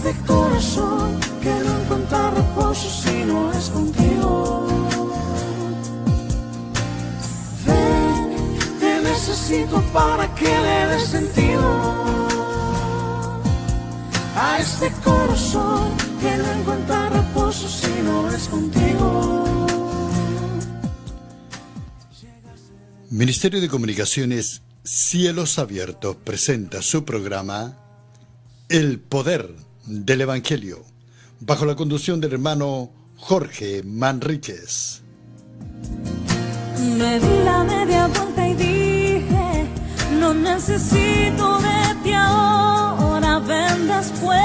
este corazón que no encuentra reposo si no es contigo. Ven, te necesito para que le des sentido a este corazón que no encuentra reposo si no es contigo. Ministerio de Comunicaciones Cielos Abiertos presenta su programa El Poder del Evangelio, bajo la conducción del hermano Jorge Manríquez. Me di la media vuelta y dije, no necesito de ti ahora, ven después,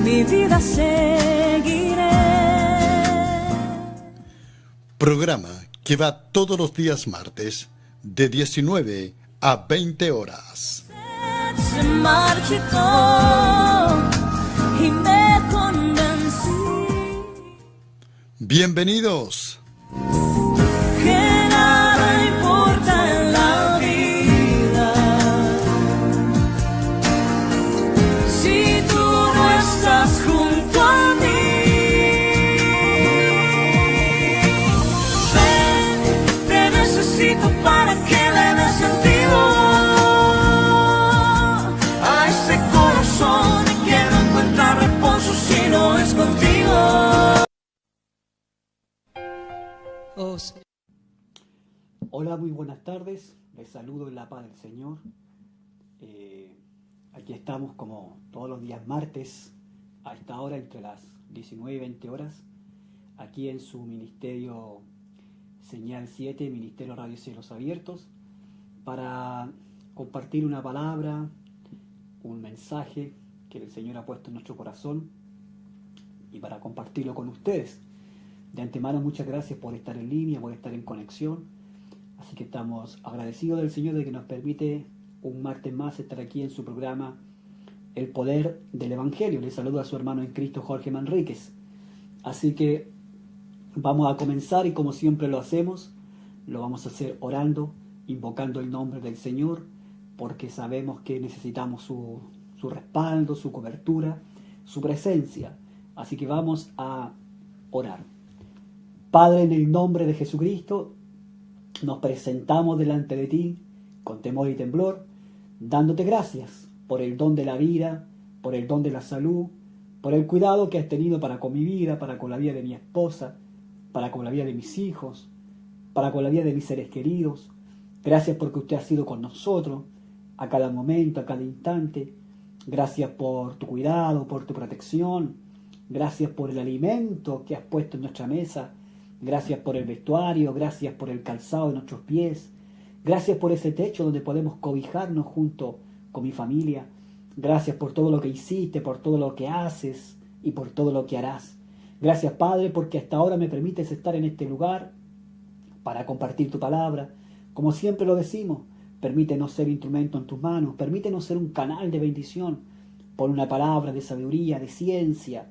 mi vida seguiré. Programa que va todos los días martes de 19 a 20 horas. Se marchitó y me convencí. Bienvenidos. Que nada importa en la vida si tú no estás junto a mí. Ven, te necesito para que le des sentido a este corazón que no encuentra reposo si no es contigo. Hola, muy buenas tardes, les saludo en la paz del Señor. Aquí estamos como todos los días martes, a esta hora entre las 19 y 20 horas, aquí en su ministerio Señal 7, Ministerio Radio Cielos Abiertos, para compartir una palabra, un mensaje que el Señor ha puesto en nuestro corazón y para compartirlo con ustedes. De antemano, muchas gracias por estar en línea, por estar en conexión. Así que estamos agradecidos del Señor de que nos permite un martes más estar aquí en su programa El Poder del Evangelio. Les saludo a su hermano en Cristo, Jorge Manríquez. Así que vamos a comenzar y como siempre lo hacemos, lo vamos a hacer orando, invocando el nombre del Señor, porque sabemos que necesitamos su respaldo, su cobertura, su presencia. Así que vamos a orar. Padre, en el nombre de Jesucristo, nos presentamos delante de ti con temor y temblor, dándote gracias por el don de la vida, por el don de la salud, por el cuidado que has tenido para con mi vida, para con la vida de mi esposa, para con la vida de mis hijos, para con la vida de mis seres queridos. Gracias porque usted ha sido con nosotros a cada momento, a cada instante. Gracias por tu cuidado, por tu protección. Gracias por el alimento que has puesto en nuestra mesa. Gracias por el vestuario, gracias por el calzado de nuestros pies, gracias por ese techo donde podemos cobijarnos junto con mi familia. Gracias por todo lo que hiciste, por todo lo que haces y por todo lo que harás. Gracias, Padre, porque hasta ahora me permites estar en este lugar para compartir tu palabra. Como siempre lo decimos, permítenos ser instrumento en tus manos, permítenos ser un canal de bendición. Pon una palabra de sabiduría, de ciencia,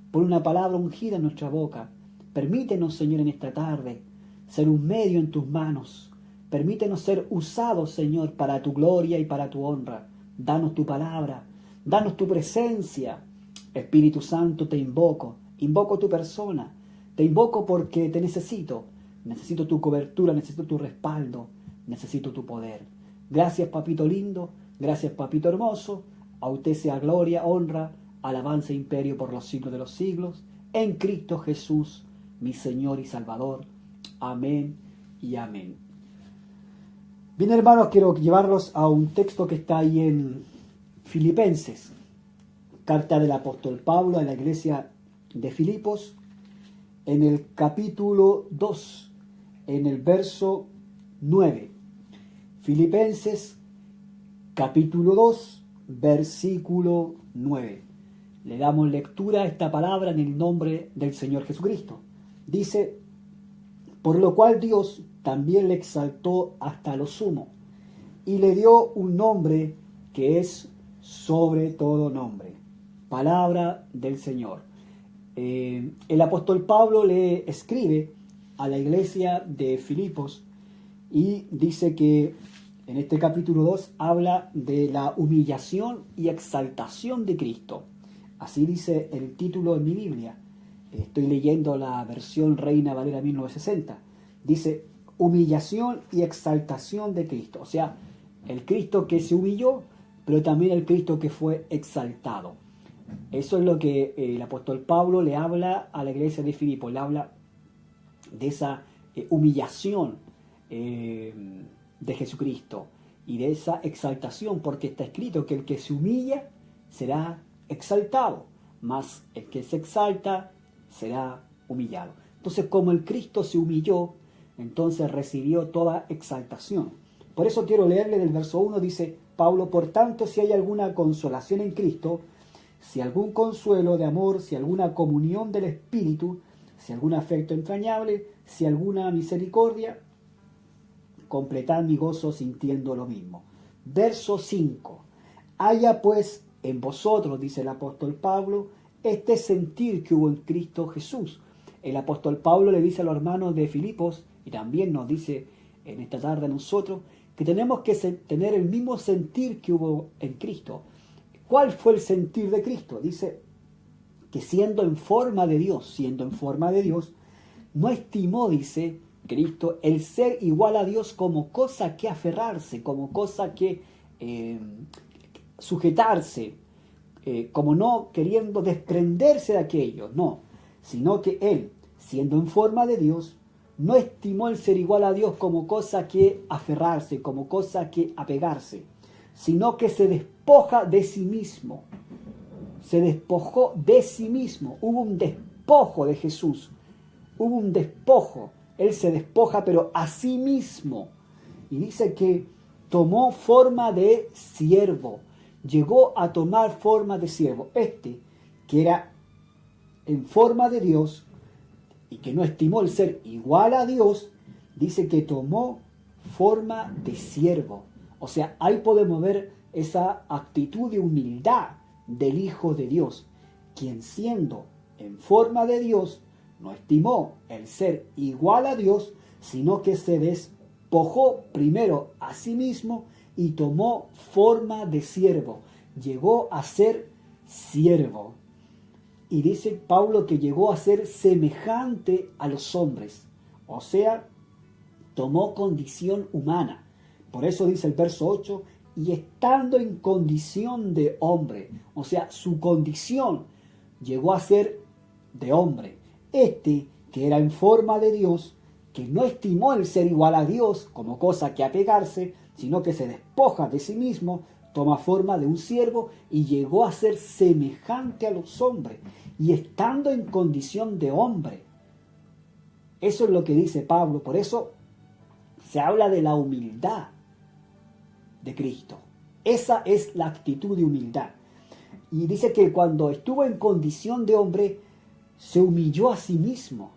pon una palabra ungida en nuestra boca. Permítenos, Señor, en esta tarde, ser un medio en tus manos. Permítenos ser usados, Señor, para tu gloria y para tu honra. Danos tu palabra, danos tu presencia. Espíritu Santo, te invoco tu persona. Te invoco porque te necesito. Necesito tu cobertura, necesito tu respaldo, necesito tu poder. Gracias, papito lindo, gracias, papito hermoso. A usted sea gloria, honra, alabanza e imperio por los siglos de los siglos. En Cristo Jesús, mi Señor y Salvador. Amén y amén. Bien, hermanos, quiero llevarlos a un texto que está ahí en Filipenses, carta del apóstol Pablo a la iglesia de Filipos, en el capítulo 2, en el verso 9. Filipenses, capítulo 2, versículo 9. Le damos lectura a esta palabra en el nombre del Señor Jesucristo. Dice, por lo cual Dios también le exaltó hasta lo sumo y le dio un nombre que es sobre todo nombre. Palabra del Señor. El apóstol Pablo le escribe a la iglesia de Filipos y dice que En este capítulo 2 habla de la humillación y exaltación de Cristo. Así dice el título en mi Biblia. Estoy leyendo la versión Reina Valera 1960. Dice, humillación y exaltación de Cristo. O sea, el Cristo que se humilló, pero también el Cristo que fue exaltado. Eso es lo que el apóstol Pablo le habla a la iglesia de Filipo. Le habla de esa humillación de Jesucristo y de esa exaltación, porque está escrito que el que se humilla será exaltado, mas el que se exalta será humillado. Entonces, como el Cristo se humilló, entonces recibió toda exaltación. Por eso quiero leerle del verso 1, dice Pablo, por tanto, si hay alguna consolación en Cristo, si algún consuelo de amor, si alguna comunión del Espíritu, si algún afecto entrañable, si alguna misericordia, completad mi gozo sintiendo lo mismo. Verso 5. Haya pues en vosotros, dice el apóstol Pablo, este sentir que hubo en Cristo Jesús. El apóstol Pablo le dice a los hermanos de Filipos, y también nos dice en esta tarde a nosotros, que tenemos que tener el mismo sentir que hubo en Cristo. ¿Cuál fue el sentir de Cristo? Dice que siendo en forma de Dios, no estimó, dice Cristo, el ser igual a Dios como cosa que aferrarse, como cosa que sujetarse, como no queriendo desprenderse de aquello, no, sino que Él, siendo en forma de Dios, no estimó el ser igual a Dios como cosa que aferrarse, como cosa que apegarse, sino que se despoja de sí mismo. Se despojó de sí mismo. Hubo un despojo de Jesús. Hubo un despojo. Él se despoja, pero a sí mismo. Y dice que tomó forma de siervo. Llegó a tomar forma de siervo. Que era en forma de Dios y que no estimó el ser igual a Dios, dice que tomó forma de siervo. O sea, ahí podemos ver esa actitud de humildad del Hijo de Dios, quien siendo en forma de Dios, no estimó el ser igual a Dios, sino que se despojó primero a sí mismo y tomó forma de siervo. Llegó a ser siervo. Y dice Pablo que llegó a ser semejante a los hombres. O sea, tomó condición humana. Por eso dice el verso 8, y estando en condición de hombre, o sea, su condición llegó a ser de hombre. Que era en forma de Dios, que no estimó el ser igual a Dios como cosa que apegarse, sino que se despoja de sí mismo, toma forma de un siervo y llegó a ser semejante a los hombres, y estando en condición de hombre. Eso es lo que dice Pablo. Por eso se habla de la humildad de Cristo. Esa es la actitud de humildad. Y dice que cuando estuvo en condición de hombre, se humilló a sí mismo.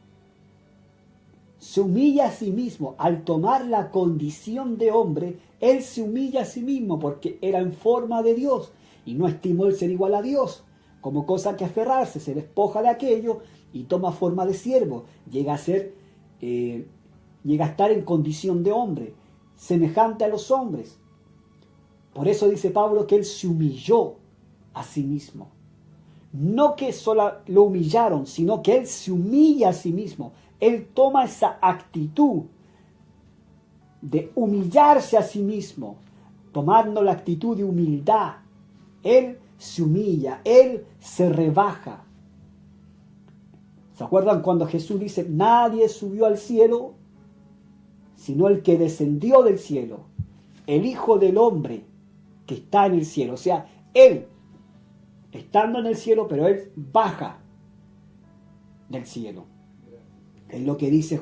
Se humilla a sí mismo. Al tomar la condición de hombre, Él se humilla a sí mismo porque era en forma de Dios y no estimó el ser igual a Dios como cosa que aferrarse, se despoja de aquello y toma forma de siervo. Llega a estar en condición de hombre, semejante a los hombres. Por eso dice Pablo que Él se humilló a sí mismo. No que solo lo humillaron, sino que Él se humilla a sí mismo. Él toma esa actitud de humillarse a sí mismo, tomando la actitud de humildad. Él se humilla, Él se rebaja. ¿Se acuerdan cuando Jesús dice, nadie subió al cielo, sino el que descendió del cielo, el Hijo del Hombre que está en el cielo? O sea, Él, estando en el cielo, pero Él baja del cielo. Es lo que dice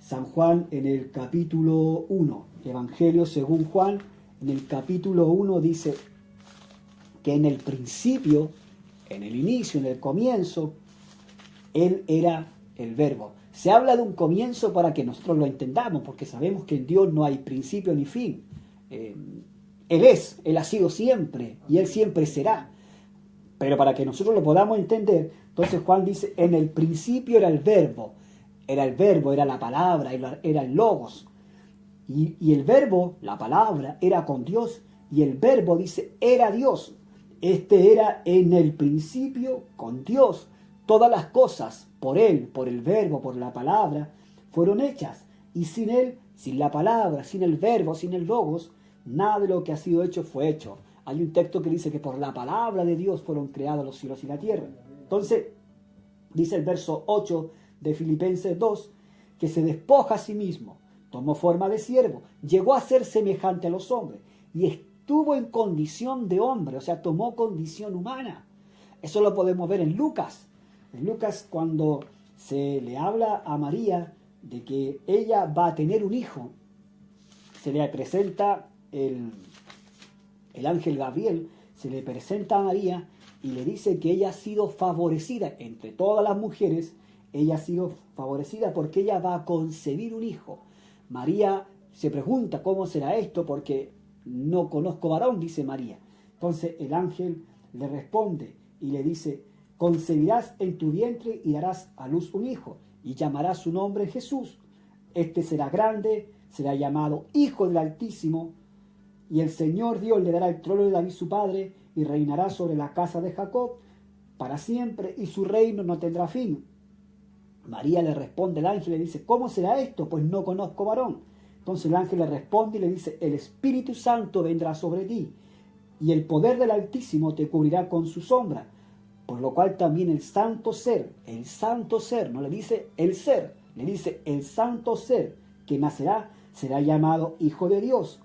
San Juan en el capítulo 1, Evangelio según Juan, en el capítulo 1 dice que en el principio, en el inicio, en el comienzo, Él era el Verbo. Se habla de un comienzo para que nosotros lo entendamos, porque sabemos que en Dios no hay principio ni fin. Él ha sido siempre y Él siempre será. Pero para que nosotros lo podamos entender, entonces Juan dice, en el principio era el Verbo, era la palabra, era el Logos. Y el verbo, la palabra, era con Dios, y el verbo dice, era Dios. Este era en el principio con Dios. Todas las cosas, por Él, por el verbo, por la palabra, fueron hechas. Y sin Él, sin la palabra, sin el verbo, sin el logos, nada de lo que ha sido hecho fue hecho. Hay un texto que dice que por la palabra de Dios fueron creados los cielos y la tierra. Entonces, dice el verso 8 de Filipenses 2, que se despoja a sí mismo, tomó forma de siervo, llegó a ser semejante a los hombres y estuvo en condición de hombre, o sea, tomó condición humana. Eso lo podemos ver en Lucas. En Lucas, cuando se le habla a María de que ella va a tener un hijo, se le presenta el ángel Gabriel, se le presenta a María y le dice que ella ha sido favorecida entre todas las mujeres. Ella ha sido favorecida porque ella va a concebir un hijo. María se pregunta cómo será esto porque no conozco varón, dice María. Entonces el ángel le responde y le dice, concebirás en tu vientre y darás a luz un hijo y llamarás su nombre Jesús. Este será grande, será llamado Hijo del Altísimo y el Señor Dios le dará el trono de David su padre y reinará sobre la casa de Jacob para siempre y su reino no tendrá fin. María le responde al ángel y le dice, ¿cómo será esto? Pues no conozco varón. Entonces el ángel le responde y le dice, el Espíritu Santo vendrá sobre ti y el poder del Altísimo te cubrirá con su sombra. Por lo cual también el santo ser, no le dice el ser, le dice el santo ser que nacerá, será llamado Hijo de Dios.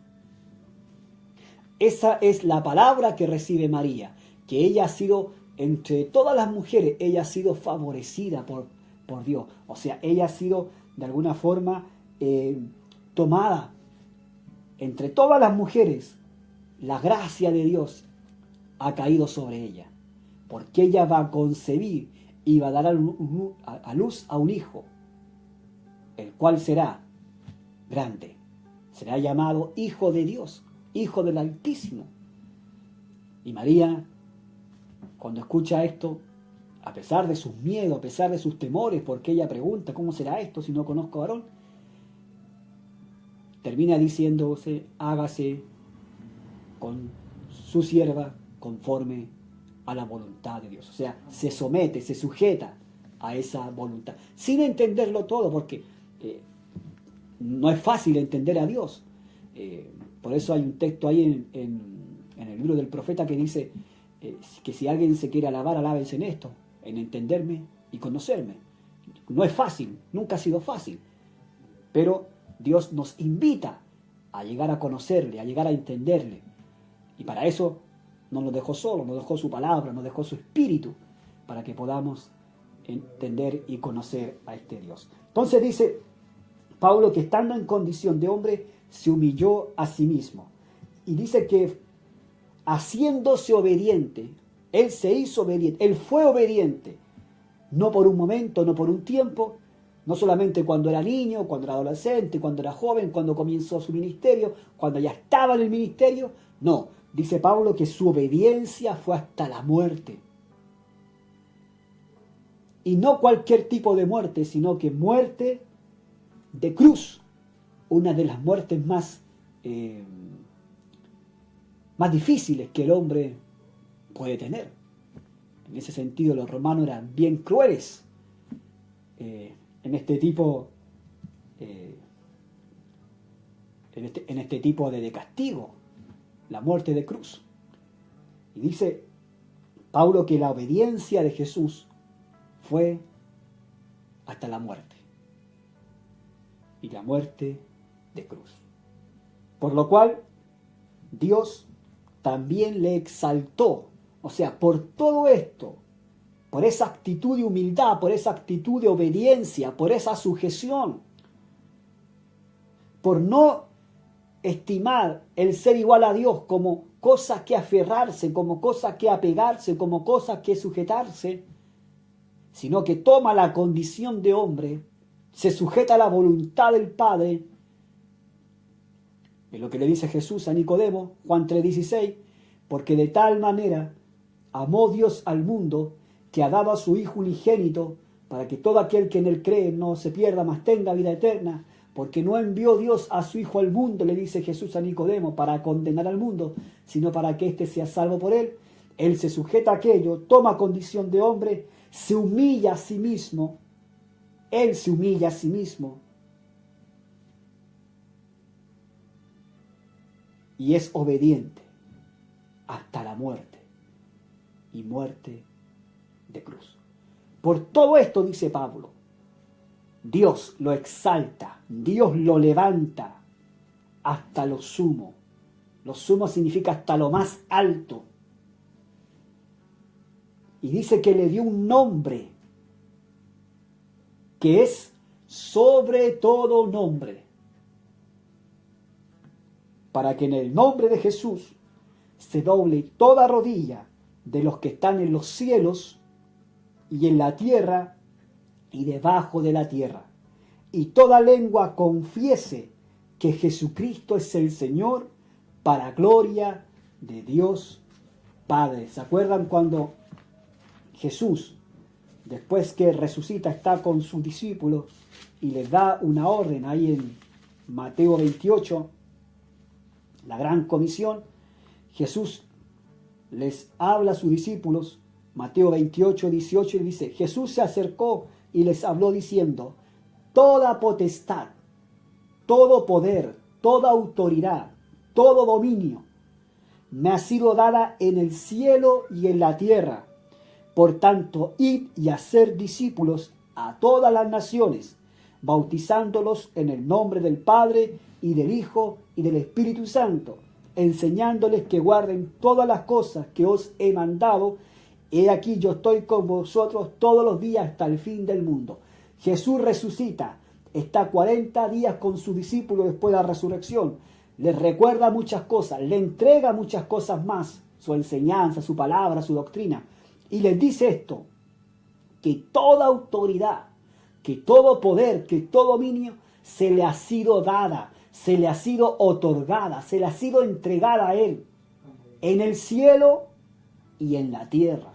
Esa es la palabra que recibe María, que ella ha sido, entre todas las mujeres, ella ha sido favorecida por Dios. O sea, ella ha sido de alguna forma tomada. Entre todas las mujeres, la gracia de Dios ha caído sobre ella. Porque ella va a concebir y va a dar a luz a un hijo, el cual será grande. Será llamado Hijo de Dios, Hijo del Altísimo. Y María, cuando escucha esto, a pesar de sus miedos, a pesar de sus temores, porque ella pregunta, ¿cómo será esto si no conozco varón? Termina diciéndose, hágase con su sierva conforme a la voluntad de Dios. O sea, se somete, se sujeta a esa voluntad, sin entenderlo todo, porque no es fácil entender a Dios. Por eso hay un texto ahí en el libro del profeta que dice que si alguien se quiere alabar, alábense en esto, en entenderme y conocerme. No es fácil, nunca ha sido fácil, pero Dios nos invita a llegar a conocerle, a llegar a entenderle, y para eso no nos dejó solo, nos dejó su palabra, nos dejó su espíritu, para que podamos entender y conocer a este Dios. Entonces dice Pablo que estando en condición de hombre, se humilló a sí mismo. Y dice que haciéndose obediente, él se hizo obediente, él fue obediente, no por un momento, no por un tiempo, no solamente cuando era niño, cuando era adolescente, cuando era joven, cuando comenzó su ministerio, cuando ya estaba en el ministerio, no. Dice Pablo que su obediencia fue hasta la muerte. Y no cualquier tipo de muerte, sino que muerte de cruz. Una de las muertes más difíciles que el hombre puede tener. En ese sentido, los romanos eran bien crueles en este tipo de castigo, la muerte de cruz. Y dice Pablo que la obediencia de Jesús fue hasta la muerte, y la muerte de cruz. Por lo cual Dios también le exaltó. O sea, por todo esto, por esa actitud de humildad, por esa actitud de obediencia, por esa sujeción, por no estimar el ser igual a Dios como cosa que aferrarse, como cosa que apegarse, como cosa que sujetarse, sino que toma la condición de hombre, se sujeta a la voluntad del Padre. Es lo que le dice Jesús a Nicodemo, Juan 3:16, porque de tal manera amó Dios al mundo que ha dado a su Hijo unigénito, para que todo aquel que en él cree no se pierda, mas tenga vida eterna. Porque no envió Dios a su Hijo al mundo, le dice Jesús a Nicodemo, para condenar al mundo, sino para que éste sea salvo por él. Él se sujeta a aquello, toma condición de hombre, se humilla a sí mismo. Él se humilla a sí mismo. Y es obediente hasta la muerte. Y muerte de cruz. Por todo esto, dice Pablo, Dios lo exalta, Dios lo levanta hasta lo sumo. Lo sumo significa hasta lo más alto. Y dice que le dio un nombre que es sobre todo nombre, para que en el nombre de Jesús se doble toda rodilla de los que están en los cielos y en la tierra y debajo de la tierra, y toda lengua confiese que Jesucristo es el Señor, para gloria de Dios Padre. ¿Se acuerdan cuando Jesús, después que resucita, está con sus discípulos y les da una orden ahí en Mateo 28, la gran comisión? Jesús les habla a sus discípulos, Mateo 28, 18, y dice: Jesús se acercó y les habló diciendo: toda potestad, todo poder, toda autoridad, todo dominio me ha sido dada en el cielo y en la tierra. Por tanto, id y haced discípulos a todas las naciones, bautizándolos en el nombre del Padre y del Hijo y del Espíritu Santo, enseñándoles que guarden todas las cosas que os he mandado. He aquí, yo estoy con vosotros todos los días hasta el fin del mundo. Jesús resucita, está 40 días con sus discípulos después de la resurrección, les recuerda muchas cosas, le entrega muchas cosas más, su enseñanza, su palabra, su doctrina, y les dice esto: que toda autoridad, que todo poder, que todo dominio se le ha sido dada, se le ha sido otorgada, se le ha sido entregada a Él, en el cielo y en la tierra.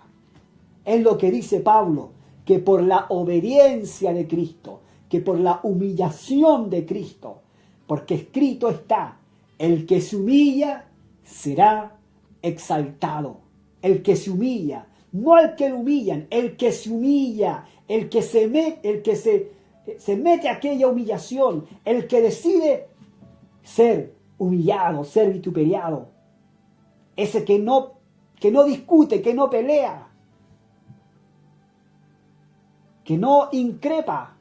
Es lo que dice Pablo, que por la obediencia de Cristo, que por la humillación de Cristo, porque escrito está: el que se humilla será exaltado. El que se humilla, no el que lo humillan, el que se humilla, el que se mete a aquella humillación, el que decide ser humillado, ser vituperiado, ese que no discute, que no pelea, que no increpa,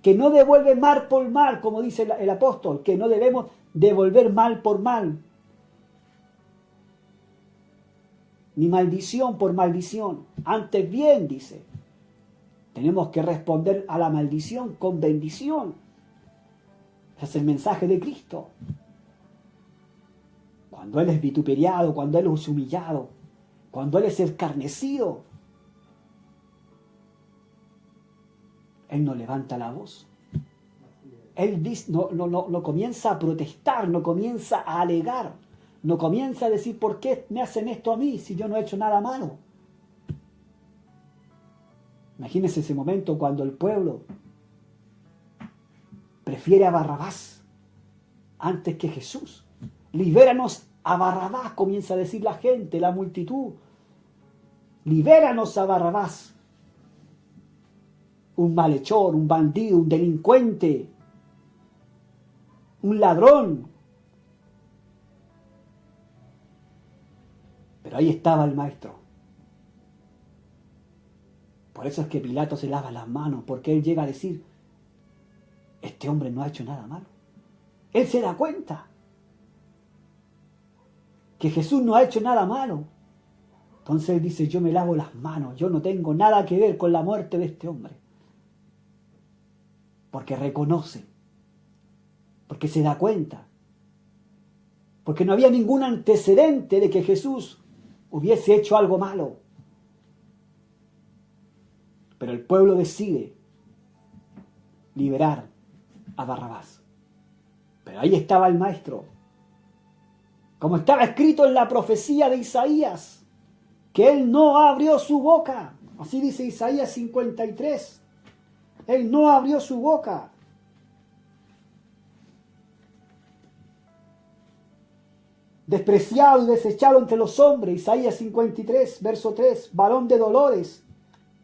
que no devuelve mal por mal, como dice el apóstol, que no debemos devolver mal por mal, ni maldición por maldición. Antes bien, dice, tenemos que responder a la maldición con bendición. Ese es el mensaje de Cristo. Cuando Él es vituperiado, cuando Él es humillado, cuando Él es escarnecido, Él no levanta la voz. Él no comienza a protestar, no comienza a alegar, no comienza a decir: ¿por qué me hacen esto a mí si yo no he hecho nada malo? Imagínense ese momento cuando el pueblo prefiere a Barrabás antes que Jesús. Libéranos a Barrabás, comienza a decir la gente, la multitud. Libéranos a Barrabás. Un malhechor, un bandido, un delincuente, un ladrón. Pero ahí estaba el maestro. Por eso es que Pilato se lava las manos, porque él llega a decir: este hombre no ha hecho nada malo. Él se da cuenta que Jesús no ha hecho nada malo. Entonces él dice: yo me lavo las manos, yo no tengo nada que ver con la muerte de este hombre. Porque reconoce, porque se da cuenta, porque no había ningún antecedente de que Jesús hubiese hecho algo malo. Pero el pueblo decide liberar a Barrabás. Pero ahí estaba el maestro, como estaba escrito en la profecía de Isaías, que él no abrió su boca. Así dice Isaías 53. Él no abrió su boca. despreciado y desechado entre los hombres. Isaías 53, verso 3, varón de dolores,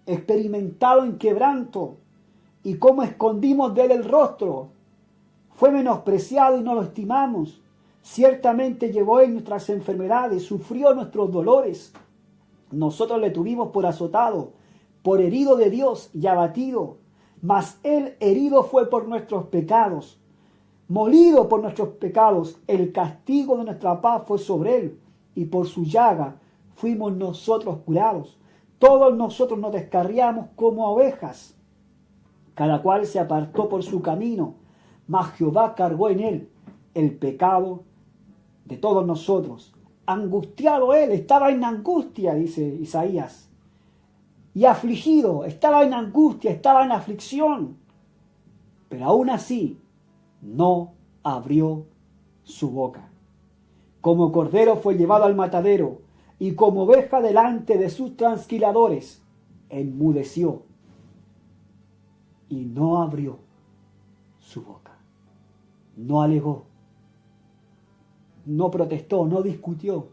experimentado en quebranto, y cómo escondimos de él el rostro. Fue menospreciado y no lo estimamos. Ciertamente llevó él nuestras enfermedades, sufrió nuestros dolores. Nosotros le tuvimos por azotado, por herido de Dios y abatido. Mas él herido fue por nuestros pecados, molido por nuestros pecados. El castigo de nuestra paz fue sobre él, y por su llaga fuimos nosotros curados. Todos nosotros nos descarriamos como ovejas, cada cual se apartó por su camino, mas Jehová cargó en él el pecado de todos nosotros. Angustiado él, estaba en angustia, dice Isaías, y afligido, estaba en angustia, estaba en aflicción, pero aún así no abrió su boca. Como cordero fue llevado al matadero, y como oveja delante de sus trasquiladores, enmudeció y no abrió su boca. No alegó, no protestó, no discutió,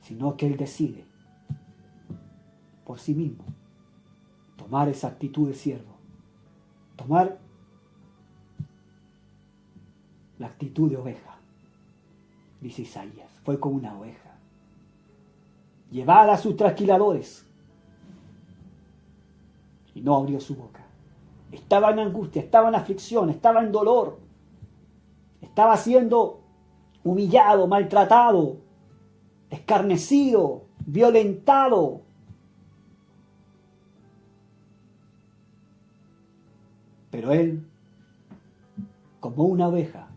sino que él decide por sí mismo tomar esa actitud de siervo, tomar la actitud de oveja. Dice Isaías, fue como una oveja, llevada a sus trasquiladores, y no abrió su boca. Estaba en angustia, estaba en aflicción, estaba en dolor, estaba siendo humillado, maltratado, escarnecido, violentado. Pero él, como una oveja,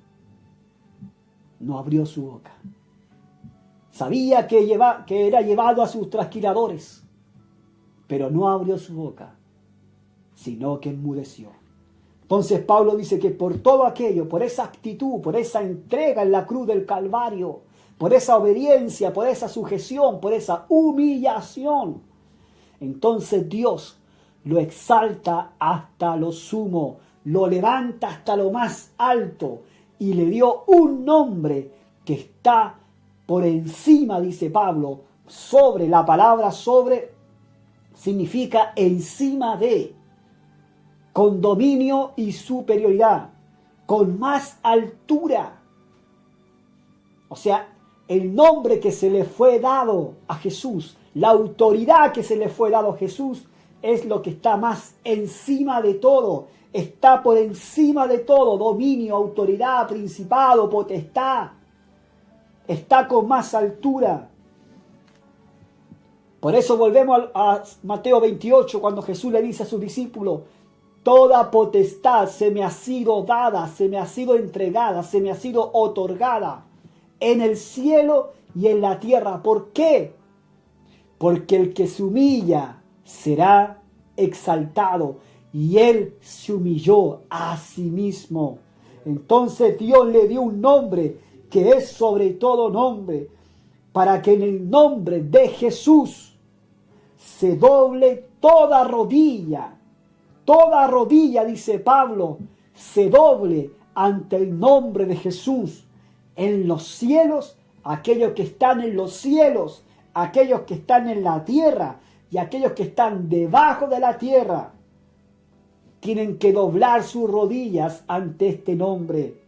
no abrió su boca. Sabía que era llevado a sus trasquiladores, pero no abrió su boca, sino que enmudeció. Entonces Pablo dice que por todo aquello, por esa actitud, por esa entrega en la cruz del Calvario, por esa obediencia, por esa sujeción, por esa humillación, entonces Dios lo exalta hasta lo sumo, lo levanta hasta lo más alto y le dio un nombre que está por encima, dice Pablo, sobre. La palabra sobre significa encima de, con dominio y superioridad, con más altura. O sea, el nombre que se le fue dado a Jesús, la autoridad que se le fue dado a Jesús, es lo que está más encima de todo. Está por encima de todo, dominio, autoridad, principado, potestad. Está con más altura. Por eso volvemos a Mateo 28, cuando Jesús le dice a sus discípulos: toda potestad se me ha sido dada, se me ha sido entregada, se me ha sido otorgada en el cielo y en la tierra. ¿Por qué? Porque el que se humilla será exaltado, y él se humilló a sí mismo. Entonces Dios le dio un nombre que es sobre todo nombre, para que en el nombre de Jesús se doble toda rodilla, dice Pablo, se doble ante el nombre de Jesús, en los cielos, aquellos que están en los cielos, aquellos que están en la tierra y aquellos que están debajo de la tierra. Tienen que doblar sus rodillas ante este nombre.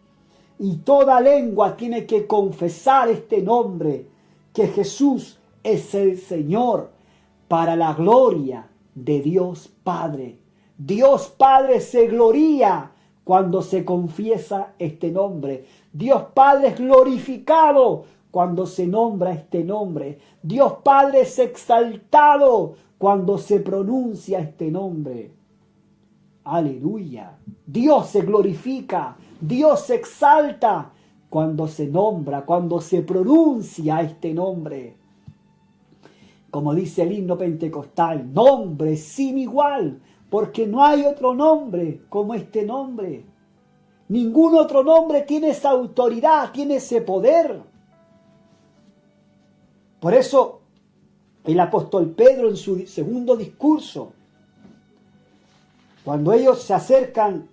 Y toda lengua tiene que confesar este nombre, que Jesús es el Señor, para la gloria de Dios Padre. Dios Padre se gloría cuando se confiesa este nombre. Dios Padre es glorificado cuando se nombra este nombre. Dios Padre es exaltado cuando se pronuncia este nombre. Aleluya. Dios se glorifica, Dios se exalta cuando se nombra, cuando se pronuncia este nombre. Como dice el himno pentecostal, nombre sin igual, porque no hay otro nombre como este nombre. Ningún otro nombre tiene esa autoridad, tiene ese poder. Por eso el apóstol Pedro, en su segundo discurso, cuando ellos se acercan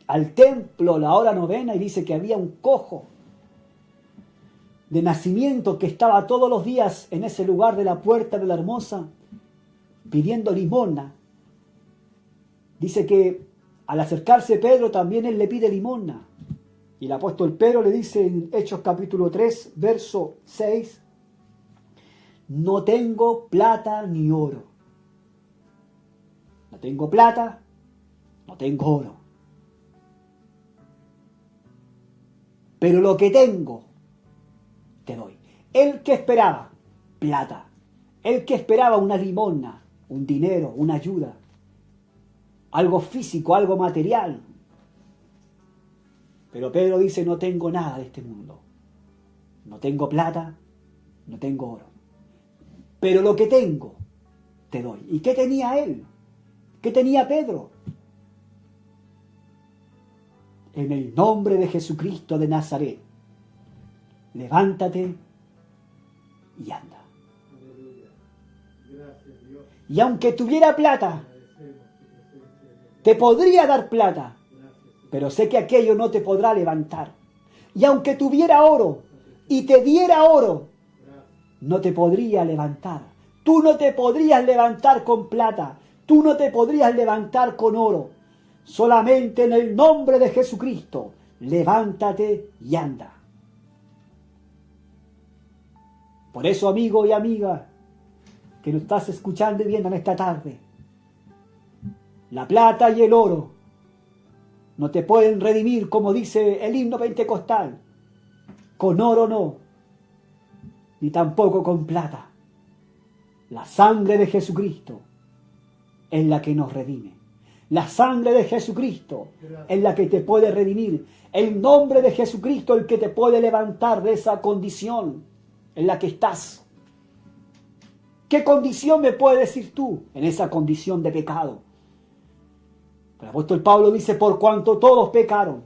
al templo a la hora novena y dice que había un cojo de nacimiento que estaba todos los días en ese lugar de la puerta de la Hermosa pidiendo limosna. Dice que al acercarse Pedro también él le pide limosna. Y el apóstol Pedro le dice en Hechos capítulo 3, verso 6, no tengo plata ni oro. No tengo plata, no tengo oro. Pero lo que tengo, te doy. El que esperaba plata, el que esperaba una limosna, un dinero, una ayuda, algo físico, algo material. Pero Pedro dice, no tengo nada de este mundo. No tengo plata, no tengo oro. Pero lo que tengo, te doy. ¿Y qué tenía él? ¿Qué tenía Pedro? En el nombre de Jesucristo de Nazaret, levántate y anda. Y aunque tuviera plata, te podría dar plata, pero sé que aquello no te podrá levantar. Y aunque tuviera oro y te diera oro, no te podría levantar. Tú no te podrías levantar con plata, tú no te podrías levantar con oro. Solamente en el nombre de Jesucristo, levántate y anda. Por eso, amigo y amiga, que nos estás escuchando y viendo en esta tarde, la plata y el oro no te pueden redimir, como dice el himno pentecostal. Con oro no, ni tampoco con plata. La sangre de Jesucristo es la que nos redime. La sangre de Jesucristo es la que te puede redimir. El nombre de Jesucristo es el que te puede levantar de esa condición en la que estás. ¿Qué condición me puedes decir tú? En esa condición de pecado. El apóstol Pablo dice, por cuanto todos pecaron,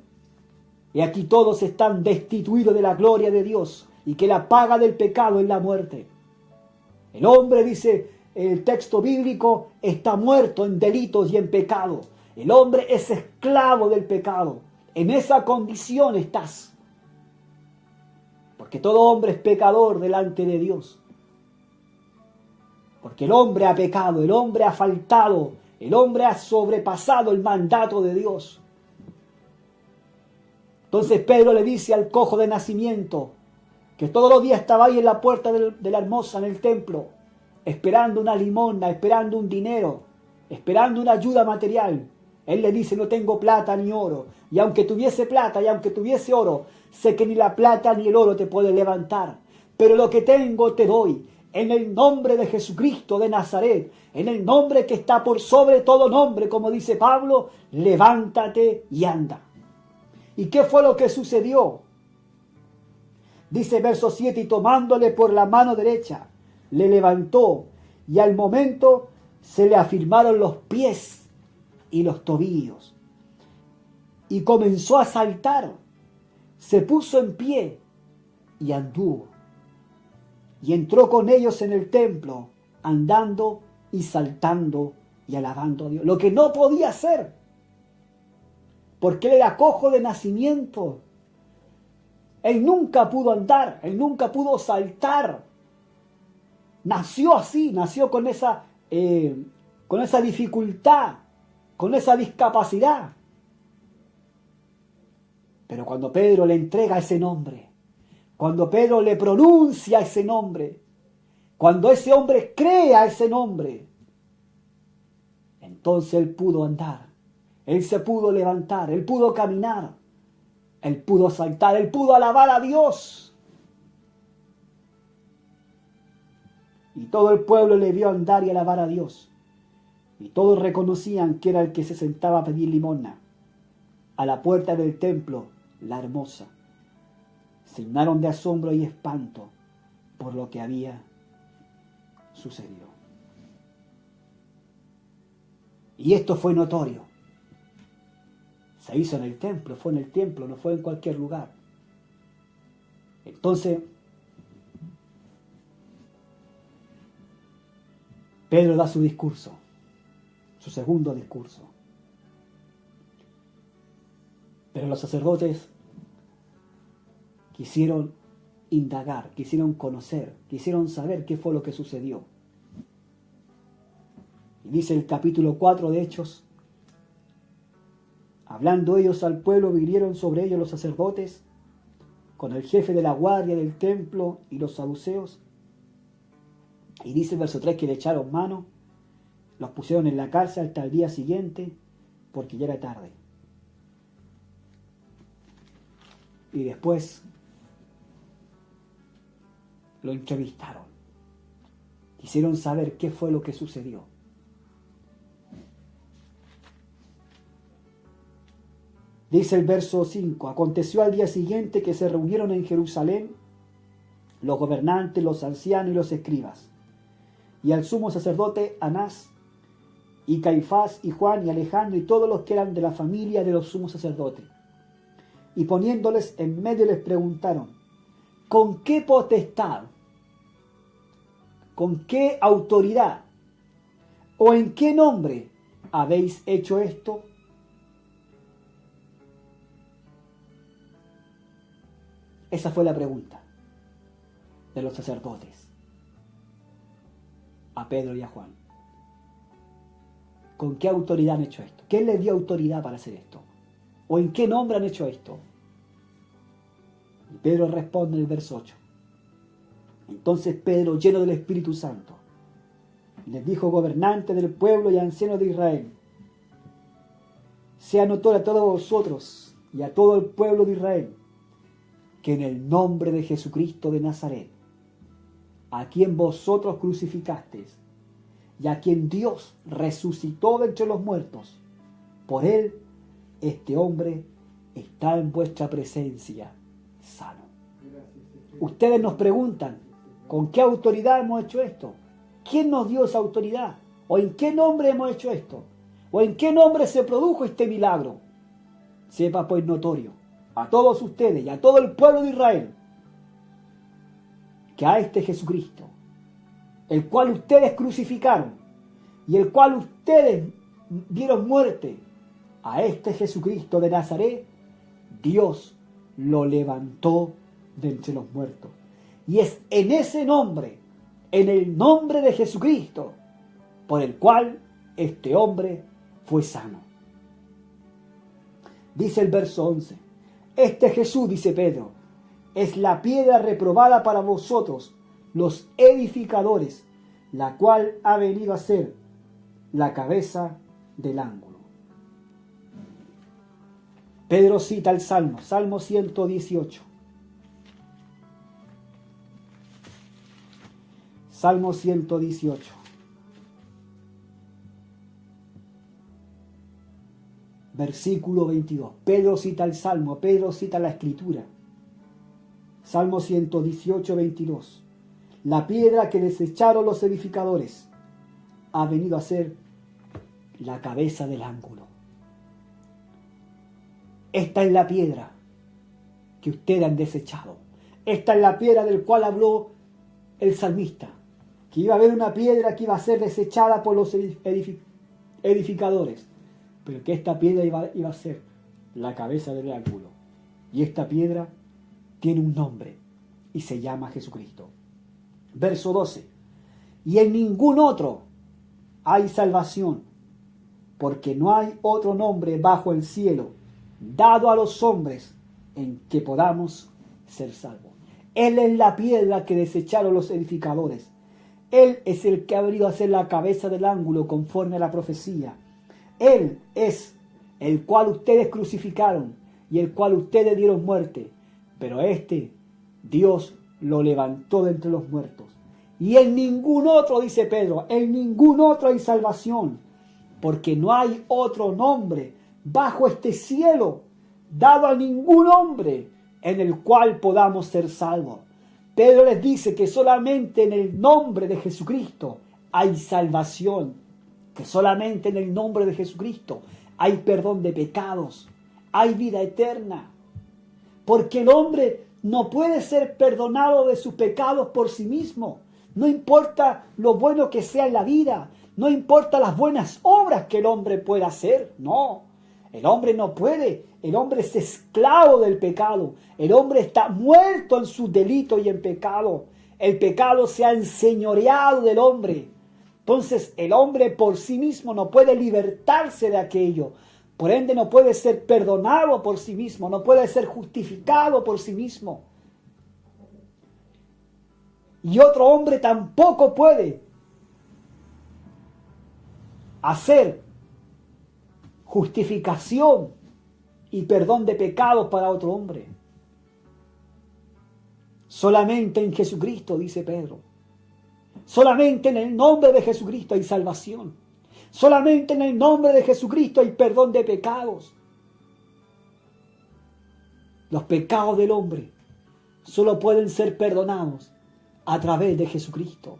y aquí todos están destituidos de la gloria de Dios, y que la paga del pecado es la muerte. El hombre, dice el texto bíblico, está muerto en delitos y en pecado. El hombre es esclavo del pecado. En esa condición estás. Porque todo hombre es pecador delante de Dios. Porque el hombre ha pecado, el hombre ha faltado, el hombre ha sobrepasado el mandato de Dios. Entonces Pedro le dice al cojo de nacimiento, que todos los días estaba ahí en la puerta de la Hermosa, en el templo, esperando una limosna, esperando un dinero, esperando una ayuda material. Él le dice, no tengo plata ni oro. Y aunque tuviese plata y aunque tuviese oro, sé que ni la plata ni el oro te puede levantar. Pero lo que tengo te doy. En el nombre de Jesucristo de Nazaret, en el nombre que está por sobre todo nombre, como dice Pablo, levántate y anda. ¿Y qué fue lo que sucedió? Dice verso 7, y tomándole por la mano derecha, le levantó, y al momento se le afirmaron los pies y los tobillos. Y comenzó a saltar, se puso en pie y anduvo. Y entró con ellos en el templo, andando y saltando y alabando a Dios. Lo que no podía hacer, porque él era cojo de nacimiento. Él nunca pudo andar, él nunca pudo saltar. Nació así, nació con esa dificultad, con esa discapacidad. Pero cuando Pedro le entrega ese nombre, cuando Pedro le pronuncia ese nombre, cuando ese hombre crea ese nombre, entonces él pudo andar, él se pudo levantar, él pudo caminar, él pudo saltar, él pudo alabar a Dios. Y todo el pueblo le vio andar y alabar a Dios. Y todos reconocían que era el que se sentaba a pedir limosna a la puerta del templo, la Hermosa. Se llenaron de asombro y espanto por lo que había sucedido. Y esto fue notorio. Se hizo en el templo, fue en el templo, no fue en cualquier lugar. Entonces, Pedro da su discurso, su segundo discurso. Pero los sacerdotes quisieron indagar, quisieron conocer, quisieron saber qué fue lo que sucedió. Y dice el capítulo 4 de Hechos: hablando ellos al pueblo, vinieron sobre ellos los sacerdotes con el jefe de la guardia del templo y los saduceos. Y dice el verso 3 que le echaron mano, los pusieron en la cárcel hasta el día siguiente, porque ya era tarde. Y después lo entrevistaron. Quisieron saber qué fue lo que sucedió. Dice el verso 5: aconteció al día siguiente que se reunieron en Jerusalén los gobernantes, los ancianos y los escribas, y al sumo sacerdote Anás, y Caifás, y Juan, y Alejandro, y todos los que eran de la familia de los sumos sacerdotes. Y poniéndoles en medio les preguntaron: ¿con qué potestad, con qué autoridad, o en qué nombre habéis hecho esto? Esa fue la pregunta de los sacerdotes a Pedro y a Juan. ¿Con qué autoridad han hecho esto? ¿Quién les dio autoridad para hacer esto? ¿O en qué nombre han hecho esto? Y Pedro responde en el verso 8. Entonces Pedro, lleno del Espíritu Santo, les dijo: gobernante del pueblo y anciano de Israel, sea notorio a todos vosotros y a todo el pueblo de Israel que en el nombre de Jesucristo de Nazaret, a quien vosotros crucificasteis y a quien Dios resucitó de entre los muertos, por él este hombre está en vuestra presencia sano. Ustedes nos preguntan: ¿con qué autoridad hemos hecho esto? ¿Quién nos dio esa autoridad? ¿O en qué nombre hemos hecho esto? ¿O en qué nombre se produjo este milagro? Sepa pues notorio a todos ustedes y a todo el pueblo de Israel que a este Jesucristo, el cual ustedes crucificaron y el cual ustedes dieron muerte, a este Jesucristo de Nazaret, Dios lo levantó de entre los muertos. Y es en ese nombre, en el nombre de Jesucristo, por el cual este hombre fue sano. Dice el verso 11: este Jesús, dice Pedro, es la piedra reprobada para vosotros, los edificadores, la cual ha venido a ser la cabeza del ángulo. Pedro cita el Salmo, Salmo 118. Salmo 118. Versículo 22. Pedro cita el Salmo, Pedro cita la Escritura. Salmo 118, 22. La piedra que desecharon los edificadores ha venido a ser la cabeza del ángulo. Esta es la piedra que ustedes han desechado. Esta es la piedra del cual habló el salmista, que iba a haber una piedra que iba a ser desechada por los edificadores, pero que esta piedra iba a ser la cabeza del ángulo. Y esta piedra tiene un nombre y se llama Jesucristo. Verso 12. Y en ningún otro hay salvación, porque no hay otro nombre bajo el cielo dado a los hombres en que podamos ser salvos. Él es la piedra que desecharon los edificadores. Él es el que ha venido a ser la cabeza del ángulo conforme a la profecía. Él es el cual ustedes crucificaron y el cual ustedes dieron muerte. Pero Dios lo levantó de entre los muertos. Y en ningún otro, dice Pedro, en ningún otro hay salvación, porque no hay otro nombre bajo este cielo dado a ningún hombre en el cual podamos ser salvos. Pedro les dice que solamente en el nombre de Jesucristo hay salvación, que solamente en el nombre de Jesucristo hay perdón de pecados, hay vida eterna, porque el hombre no puede ser perdonado de sus pecados por sí mismo. No importa lo bueno que sea en la vida, no importa las buenas obras que el hombre pueda hacer, no. El hombre no puede. El hombre es esclavo del pecado. El hombre está muerto en su delito y en pecado. El pecado se ha enseñoreado del hombre. Entonces el hombre por sí mismo no puede libertarse de aquello. Por ende no puede ser perdonado por sí mismo. No puede ser justificado por sí mismo. Y otro hombre tampoco puede hacer justificación y perdón de pecados para otro hombre. Solamente en Jesucristo, dice Pedro. Solamente en el nombre de Jesucristo hay salvación. Solamente en el nombre de Jesucristo hay perdón de pecados. Los pecados del hombre solo pueden ser perdonados a través de Jesucristo.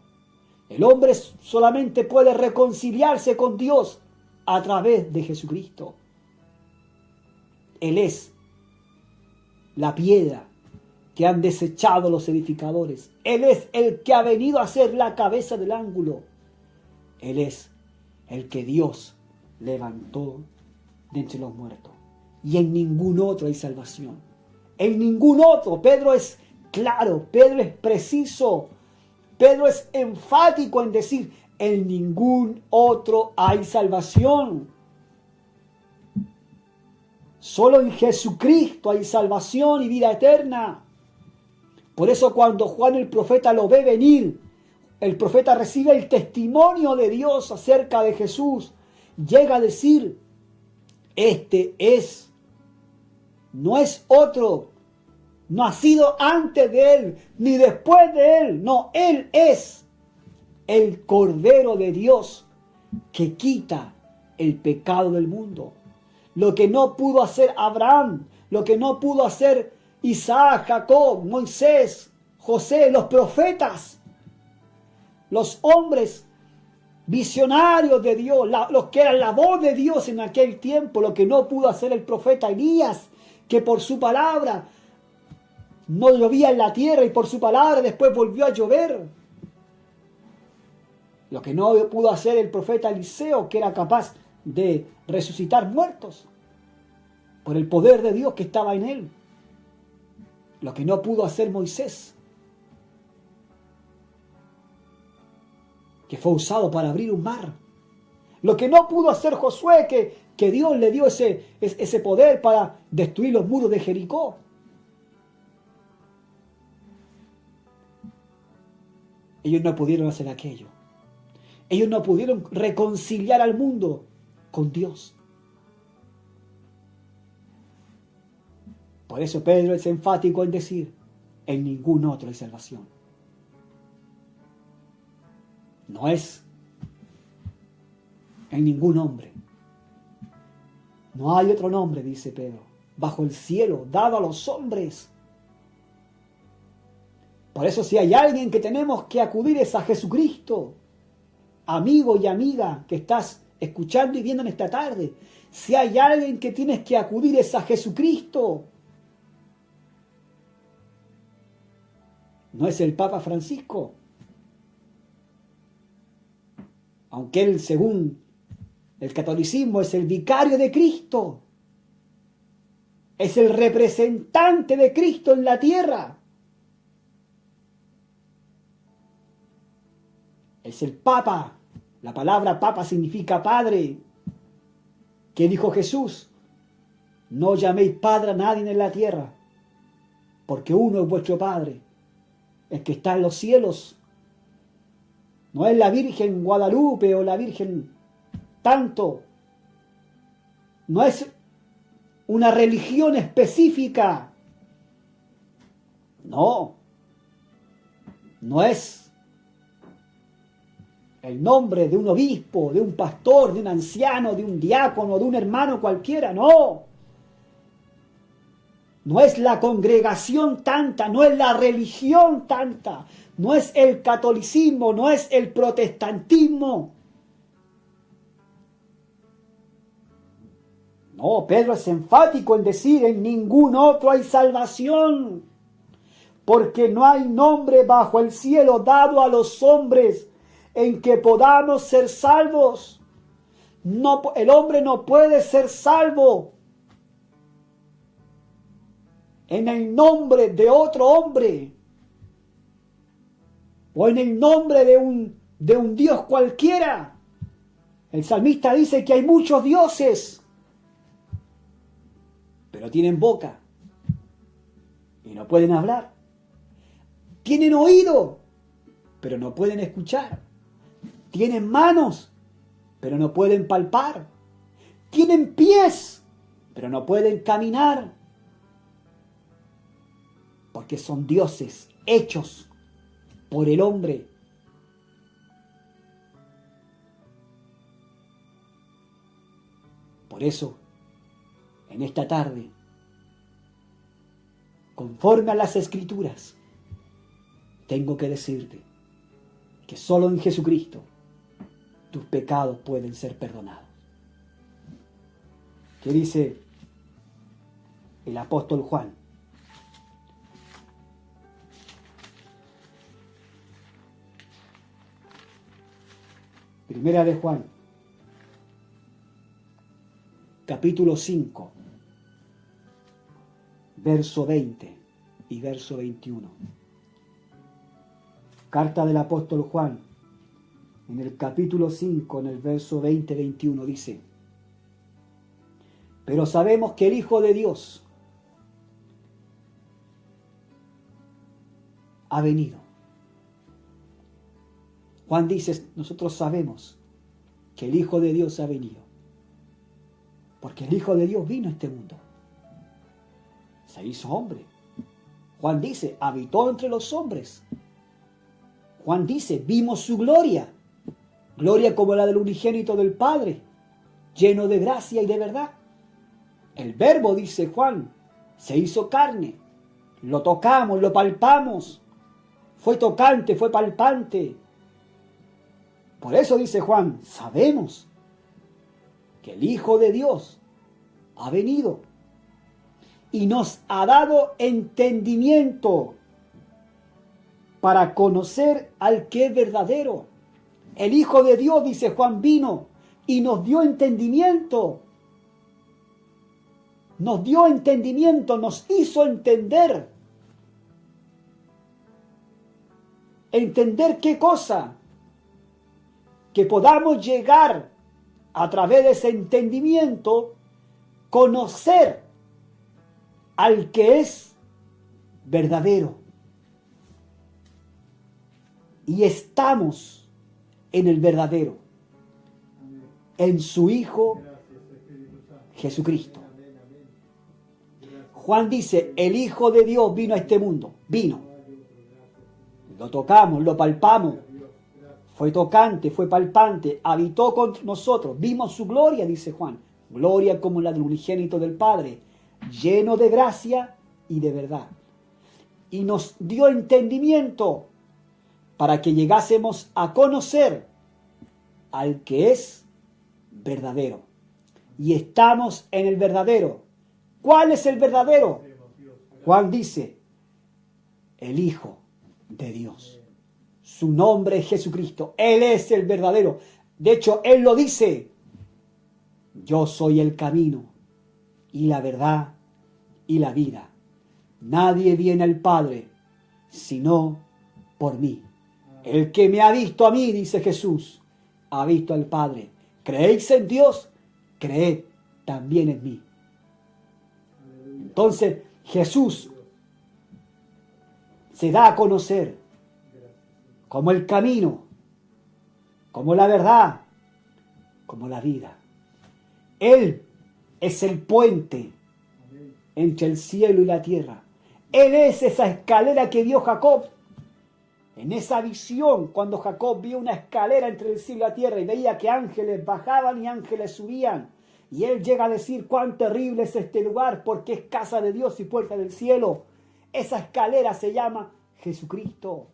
El hombre solamente puede reconciliarse con Dios a través de Jesucristo. Él es la piedra que han desechado los edificadores. Él es el que ha venido a ser la cabeza del ángulo. Él es el que Dios levantó de entre los muertos. Y en ningún otro hay salvación. En ningún otro. Pedro es claro, Pedro es preciso. Pedro es enfático en decir, en ningún otro hay salvación. Solo en Jesucristo hay salvación y vida eterna. Por eso cuando Juan el profeta lo ve venir, el profeta recibe el testimonio de Dios acerca de Jesús. Llega a decir, este es, no es otro, no ha sido antes de él, ni después de él. No, él es el Cordero de Dios que quita el pecado del mundo. Lo que no pudo hacer Abraham, lo que no pudo hacer Isaac, Jacob, Moisés, José, los profetas, los hombres visionarios de Dios, los que eran la voz de Dios en aquel tiempo, lo que no pudo hacer el profeta Elías, que por su palabra no llovía en la tierra y por su palabra después volvió a llover. Lo que no pudo hacer el profeta Eliseo, que era capaz de resucitar muertos por el poder de Dios que estaba en él. Lo que no pudo hacer Moisés, que fue usado para abrir un mar. Lo que no pudo hacer Josué, que Dios le dio ese poder para destruir los muros de Jericó. Ellos no pudieron hacer aquello. Ellos no pudieron reconciliar al mundo con Dios. Por eso Pedro es enfático en decir, en ningún otro hay salvación. No es en ningún hombre. No hay otro nombre, dice Pedro, bajo el cielo, dado a los hombres. Por eso si hay alguien que tenemos que acudir es a Jesucristo. Amigo y amiga que estás escuchando y viendo en esta tarde. Si hay alguien que tienes que acudir es a Jesucristo. No es el Papa Francisco. Aunque él, según el catolicismo, es el vicario de Cristo. Es el representante de Cristo en la tierra. Es el Papa. La palabra Papa significa Padre. ¿Qué dijo Jesús? No llaméis Padre a nadie en la tierra, porque uno es vuestro Padre, el que está en los cielos. No es la Virgen Guadalupe o la Virgen tanto. No es una religión específica. No. No es el nombre de un obispo, de un pastor, de un anciano, de un diácono, de un hermano cualquiera. No. No es la congregación tanta, no es la religión tanta, no es el catolicismo, no es el protestantismo. No, Pedro es enfático en decir, en ningún otro hay salvación, porque no hay nombre bajo el cielo dado a los hombres en que podamos ser salvos. No, el hombre no puede ser salvo en el nombre de otro hombre o en el nombre de un Dios cualquiera. El salmista dice que hay muchos dioses, pero tienen boca y no pueden hablar. Tienen oído, pero no pueden escuchar. Tienen manos, pero no pueden palpar. Tienen pies, pero no pueden caminar. Porque son dioses hechos por el hombre. Por eso, en esta tarde, conforme a las Escrituras, tengo que decirte que solo en Jesucristo tus pecados pueden ser perdonados. ¿Qué dice el apóstol Juan? Primera de Juan, capítulo 5, verso 20 y verso 21. Carta del apóstol Juan, en el capítulo 5, en el verso 20-21, dice: pero sabemos que el Hijo de Dios ha venido. Juan dice, nosotros sabemos que el Hijo de Dios ha venido, porque el Hijo de Dios vino a este mundo, se hizo hombre. Juan dice, habitó entre los hombres. Juan dice, vimos su gloria, gloria como la del unigénito del Padre, lleno de gracia y de verdad. El Verbo, dice Juan, se hizo carne, lo tocamos, lo palpamos, fue tocante, fue palpante. Por eso dice Juan, sabemos que el Hijo de Dios ha venido y nos ha dado entendimiento para conocer al que es verdadero. El Hijo de Dios, dice Juan, vino y nos dio entendimiento. Nos dio entendimiento, nos hizo entender. ¿Entender qué cosa? Que podamos llegar a través de ese entendimiento, conocer al que es verdadero. Y estamos en el verdadero, en su Hijo Jesucristo. Juan dice, el Hijo de Dios vino a este mundo, vino. Lo tocamos, lo palpamos, fue tocante, fue palpante, habitó con nosotros, vimos su gloria, dice Juan, gloria como la del unigénito del Padre, lleno de gracia y de verdad. Y nos dio entendimiento para que llegásemos a conocer al que es verdadero. Y estamos en el verdadero. ¿Cuál es el verdadero? Juan dice, el Hijo de Dios. Su nombre es Jesucristo. Él es el verdadero. De hecho, Él lo dice. Yo soy el camino y la verdad y la vida. Nadie viene al Padre sino por mí. El que me ha visto a mí, dice Jesús, ha visto al Padre. ¿Creéis en Dios? Creed también en mí. Entonces, Jesús se da a conocer como el camino, como la verdad, como la vida. Él es el puente entre el cielo y la tierra. Él es esa escalera que vio Jacob. En esa visión, cuando Jacob vio una escalera entre el cielo y la tierra y veía que ángeles bajaban y ángeles subían, y él llega a decir cuán terrible es este lugar porque es casa de Dios y puerta del cielo. Esa escalera se llama Jesucristo.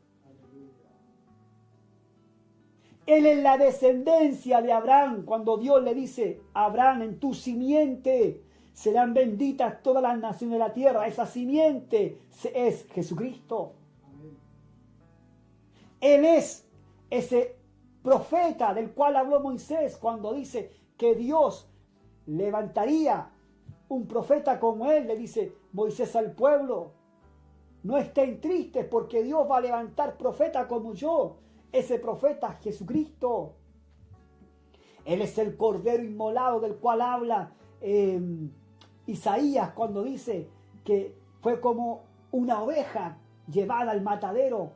Él es la descendencia de Abraham. Cuando Dios le dice, Abraham, en tu simiente serán benditas todas las naciones de la tierra. Esa simiente es Jesucristo. Él es ese profeta del cual habló Moisés cuando dice que Dios levantaría un profeta como él, le dice Moisés al pueblo. No estén tristes porque Dios va a levantar profeta como yo. Ese profeta es Jesucristo. Él es el cordero inmolado del cual habla Isaías cuando dice que fue como una oveja llevada al matadero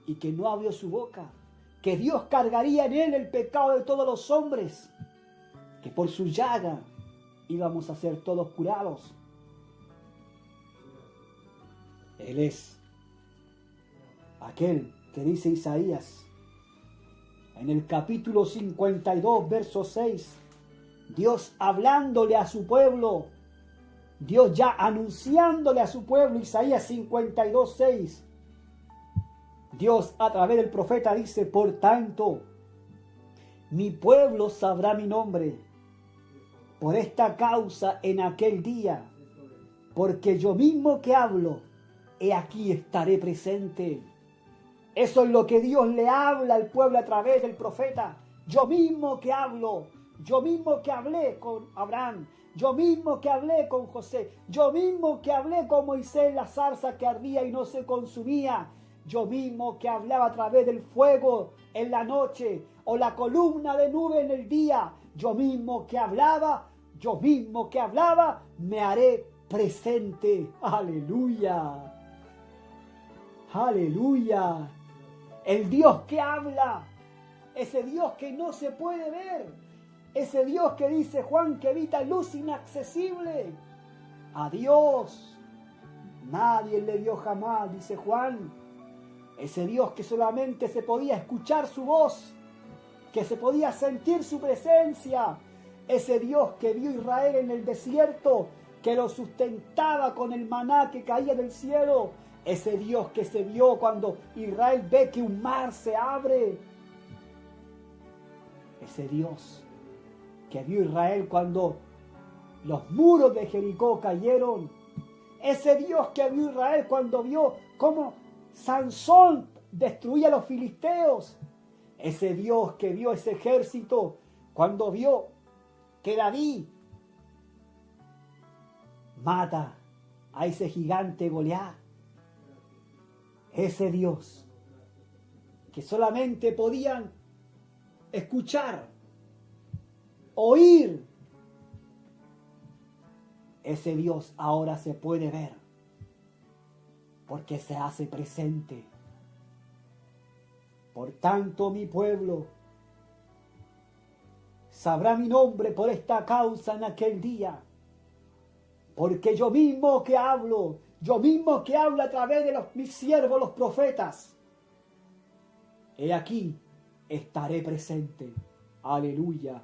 y que no abrió su boca, que Dios cargaría en él el pecado de todos los hombres, que por su llaga íbamos a ser todos curados. Él es aquel que dice Isaías en el capítulo 52, verso 6, Dios hablándole a su pueblo, Dios ya anunciándole a su pueblo, Isaías 52, 6. Dios a través del profeta dice, por tanto, mi pueblo sabrá mi nombre, por esta causa en aquel día, porque yo mismo que hablo, he aquí estaré presente. Eso es lo que Dios le habla al pueblo a través del profeta. Yo mismo que hablo, yo mismo que hablé con Abraham, yo mismo que hablé con José, yo mismo que hablé con Moisés, la zarza que ardía y no se consumía, yo mismo que hablaba a través del fuego en la noche o la columna de nube en el día, yo mismo que hablaba, me haré presente. Aleluya. Aleluya. El Dios que habla, ese Dios que no se puede ver, ese Dios que dice Juan que evita luz inaccesible. A Dios nadie le vio jamás, dice Juan. Ese Dios que solamente se podía escuchar su voz, que se podía sentir su presencia. Ese Dios que vio a Israel en el desierto, que lo sustentaba con el maná que caía del cielo. Ese Dios que se vio cuando Israel ve que un mar se abre. Ese Dios que vio Israel cuando los muros de Jericó cayeron. Ese Dios que vio Israel cuando vio cómo Sansón destruía a los filisteos. Ese Dios que vio ese ejército cuando vio que David mata a ese gigante Goliat. Ese Dios que solamente podían escuchar, oír. Ese Dios ahora se puede ver porque se hace presente. Por tanto, mi pueblo sabrá mi nombre por esta causa en aquel día, porque yo mismo que hablo a través de mis siervos, los profetas, he aquí, estaré presente. Aleluya.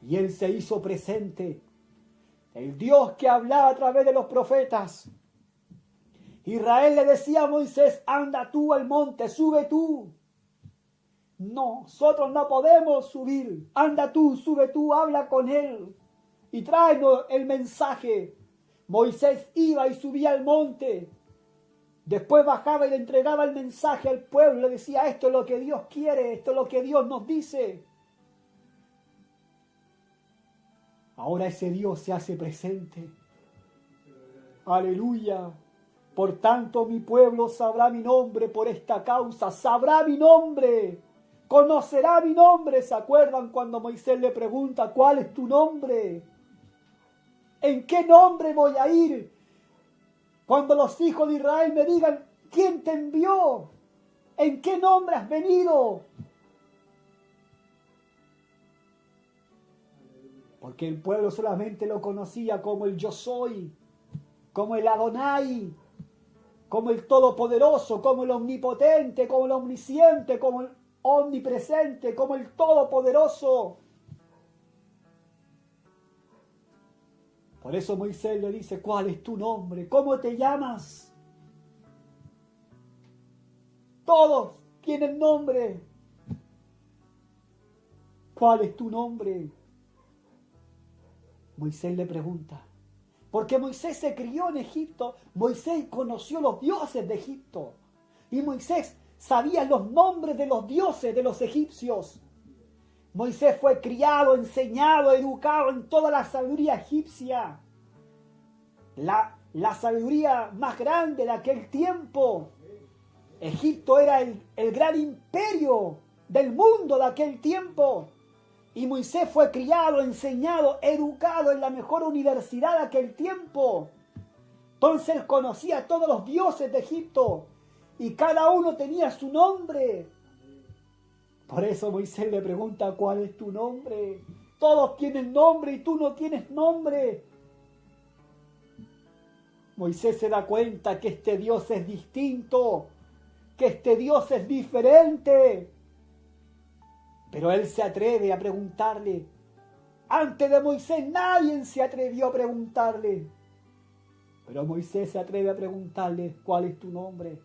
Y Él se hizo presente. El Dios que hablaba a través de los profetas. Israel le decía a Moisés, anda tú al monte, sube tú. No, nosotros no podemos subir. Anda tú, sube tú, habla con Él y tráenos el mensaje. Moisés iba y subía al monte. Después bajaba y le entregaba el mensaje al pueblo. Le decía, esto es lo que Dios quiere, esto es lo que Dios nos dice. Ahora ese Dios se hace presente. Aleluya. Por tanto, mi pueblo sabrá mi nombre por esta causa. Sabrá mi nombre. Conocerá mi nombre. ¿Se acuerdan cuando Moisés le pregunta, ¿cuál es tu nombre? ¿En qué nombre voy a ir? Cuando los hijos de Israel me digan, ¿quién te envió? ¿En qué nombre has venido? Porque el pueblo solamente lo conocía como el Yo Soy, como el Adonai, como el Todopoderoso, como el Omnipotente, como el Omnisciente, como el Omnipresente, como el Todopoderoso. Por eso Moisés le dice, ¿cuál es tu nombre? ¿Cómo te llamas? Todos tienen nombre. ¿Cuál es tu nombre? Moisés le pregunta. Porque Moisés se crió en Egipto. Moisés conoció los dioses de Egipto. Y Moisés sabía los nombres de los dioses de los egipcios. Moisés fue criado, enseñado, educado en toda la sabiduría egipcia. La sabiduría más grande de aquel tiempo. Egipto era el gran imperio del mundo de aquel tiempo. Y Moisés fue criado, enseñado, educado en la mejor universidad de aquel tiempo. Entonces él conocía a todos los dioses de Egipto y cada uno tenía su nombre. Por eso Moisés le pregunta, ¿cuál es tu nombre? Todos tienen nombre y tú no tienes nombre. Moisés se da cuenta que este Dios es distinto, que este Dios es diferente. Pero él se atreve a preguntarle. Antes de Moisés nadie se atrevió a preguntarle. Pero Moisés se atreve a preguntarle, ¿cuál es tu nombre?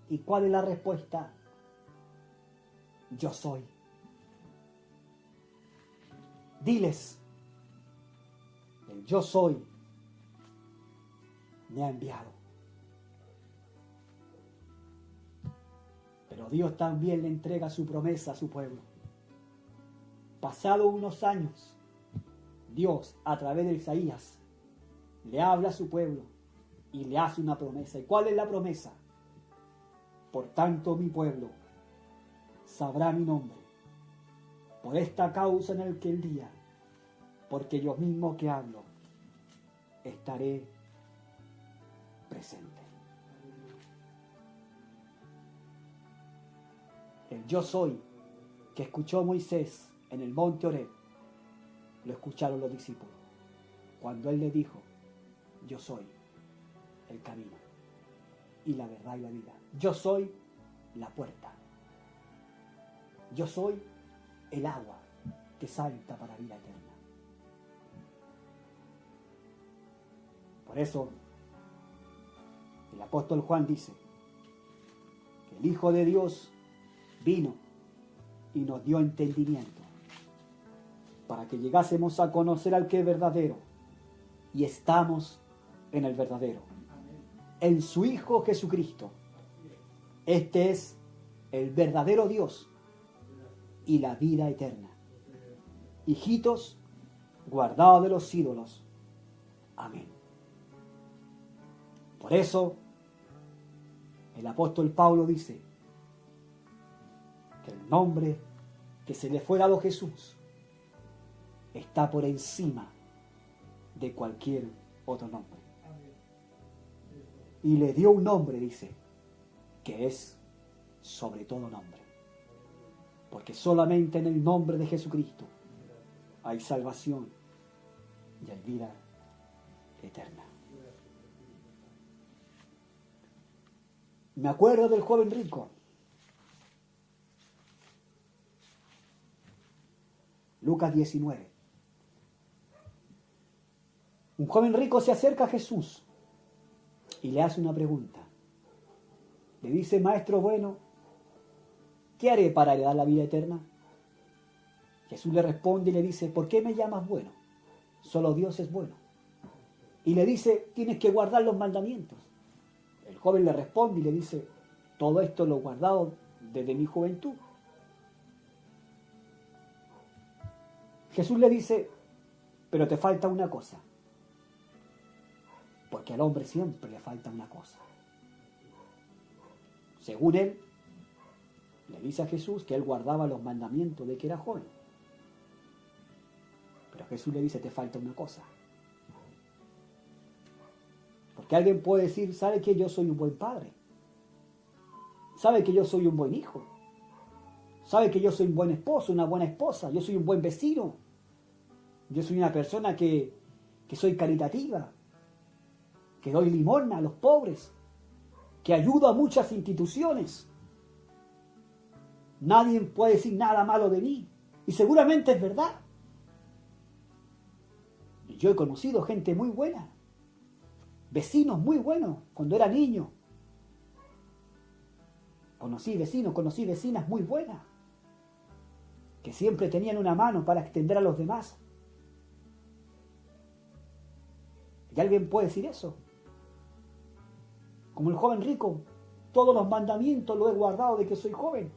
¿Y cuál es la respuesta? Yo soy. Diles, el yo soy me ha enviado. Pero Dios también le entrega su promesa a su pueblo. Pasados unos años, Dios, a través de Isaías, le habla a su pueblo y le hace una promesa. ¿Y cuál es la promesa? Por tanto, mi pueblo sabrá mi nombre. Por esta causa en aquel día, porque yo mismo que hablo, estaré presente. El yo soy que escuchó Moisés en el monte Horeb, lo escucharon los discípulos. Cuando él le dijo, yo soy el camino y la verdad y la vida. Yo soy la puerta. Yo soy el agua que salta para vida eterna. Por eso, el apóstol Juan dice que el Hijo de Dios vino y nos dio entendimiento para que llegásemos a conocer al que es verdadero, y estamos en el verdadero, en su Hijo Jesucristo. Este es el verdadero Dios y la vida eterna. Hijitos, guardados de los ídolos. Amén. Por eso, el apóstol Pablo dice que el nombre que se le fue dado a Jesús está por encima de cualquier otro nombre. Y le dio un nombre, dice, que es sobre todo nombre. Porque solamente en el nombre de Jesucristo hay salvación y hay vida eterna. Me acuerdo del joven rico. Lucas 19. Un joven rico se acerca a Jesús y le hace una pregunta. Le dice, maestro bueno, ¿qué haré para heredar la vida eterna? Jesús le responde y le dice, ¿por qué me llamas bueno? Solo Dios es bueno. Y le dice, tienes que guardar los mandamientos. El joven le responde y le dice, todo esto lo he guardado desde mi juventud. Jesús le dice, pero te falta una cosa. Porque al hombre siempre le falta una cosa. Según él, le dice a Jesús que él guardaba los mandamientos de que era joven. Pero Jesús le dice, te falta una cosa. Porque alguien puede decir, ¿sabe que yo soy un buen padre? ¿Sabe que yo soy un buen hijo? ¿Sabe que yo soy un buen esposo, una buena esposa? Yo soy un buen vecino. Yo soy una persona que soy caritativa, que doy limosna a los pobres, que ayudo a muchas instituciones. Nadie puede decir nada malo de mí. Y seguramente es verdad. Y yo he conocido gente muy buena, vecinos muy buenos cuando era niño. Conocí vecinos, conocí vecinas muy buenas, que siempre tenían una mano para extender a los demás. ¿Y alguien puede decir eso? Como el joven rico, todos los mandamientos los he guardado de que soy joven.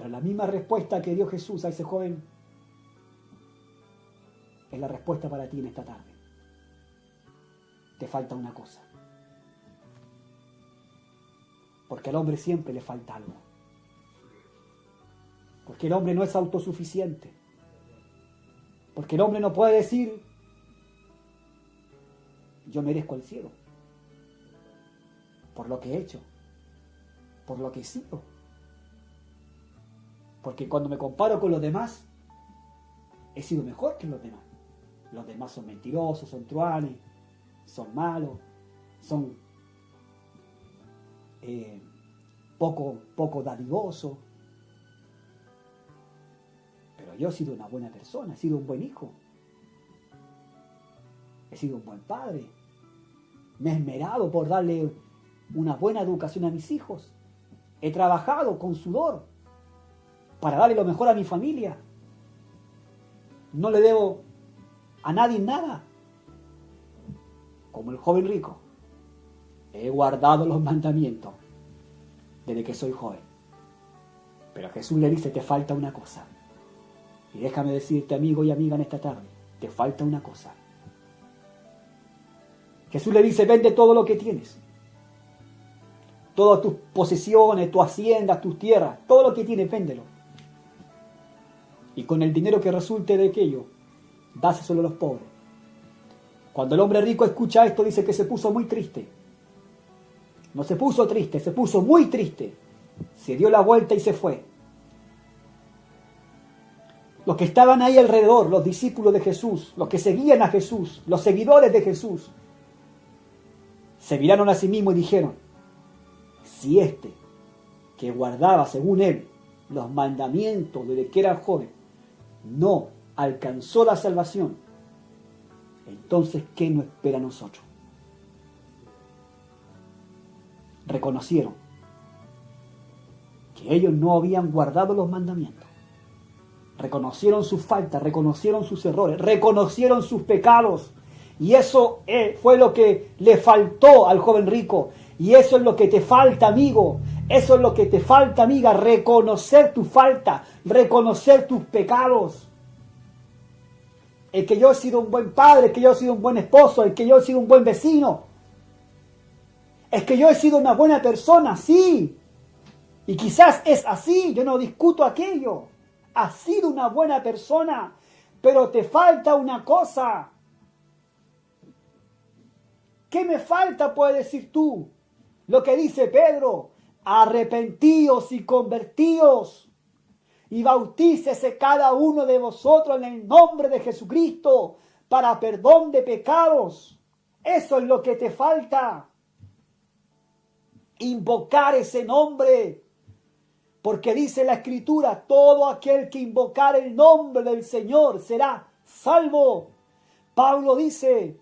Pero la misma respuesta que dio Jesús a ese joven es la respuesta para ti en esta tarde. Te falta una cosa. Porque al hombre siempre le falta algo. Porque el hombre no es autosuficiente. Porque el hombre no puede decir, yo merezco el cielo. Por lo que he hecho. Por lo que he sido. Porque cuando me comparo con los demás, he sido mejor que los demás. Los demás son mentirosos, son truanes, son malos, son poco dadivosos. Pero yo he sido una buena persona, he sido un buen hijo. He sido un buen padre. Me he esmerado por darle una buena educación a mis hijos. He trabajado con sudor para darle lo mejor a mi familia. No le debo a nadie nada. Como el joven rico, he guardado los mandamientos desde que soy joven. Pero Jesús le dice, te falta una cosa. Y déjame decirte, amigo y amiga, en esta tarde, te falta una cosa. Jesús le dice, vende todo lo que tienes. Todas tus posesiones, tu hacienda, tus tierras, todo lo que tienes, véndelo. Y con el dinero que resulte de aquello, dáselo a los pobres. Cuando el hombre rico escucha esto, dice que se puso muy triste. No se puso triste, se puso muy triste. Se dio la vuelta y se fue. Los que estaban ahí alrededor, los discípulos de Jesús, los que seguían a Jesús, los seguidores de Jesús, se miraron a sí mismos y dijeron, si este, que guardaba según él los mandamientos desde que era joven, no alcanzó la salvación, entonces ¿qué nos espera a nosotros? Reconocieron que ellos no habían guardado los mandamientos. Reconocieron sus faltas, reconocieron sus errores, reconocieron sus pecados. Y eso fue lo que le faltó al joven rico. Y eso es lo que te falta, amigo. Eso es lo que te falta, amiga. Reconocer tu falta, reconocer tus pecados. El que yo he sido un buen padre, el que yo he sido un buen esposo, el que yo he sido un buen vecino. Es que yo he sido una buena persona, sí. Y quizás es así, yo no discuto aquello. Has sido una buena persona, pero te falta una cosa. ¿Qué me falta, puedes decir tú? Lo que dice Pedro, arrepentíos y convertíos y bautícese cada uno de vosotros en el nombre de Jesucristo para perdón de pecados. Eso es lo que te falta. Invocar ese nombre. Porque dice la Escritura, todo aquel que invocar el nombre del Señor será salvo. Pablo dice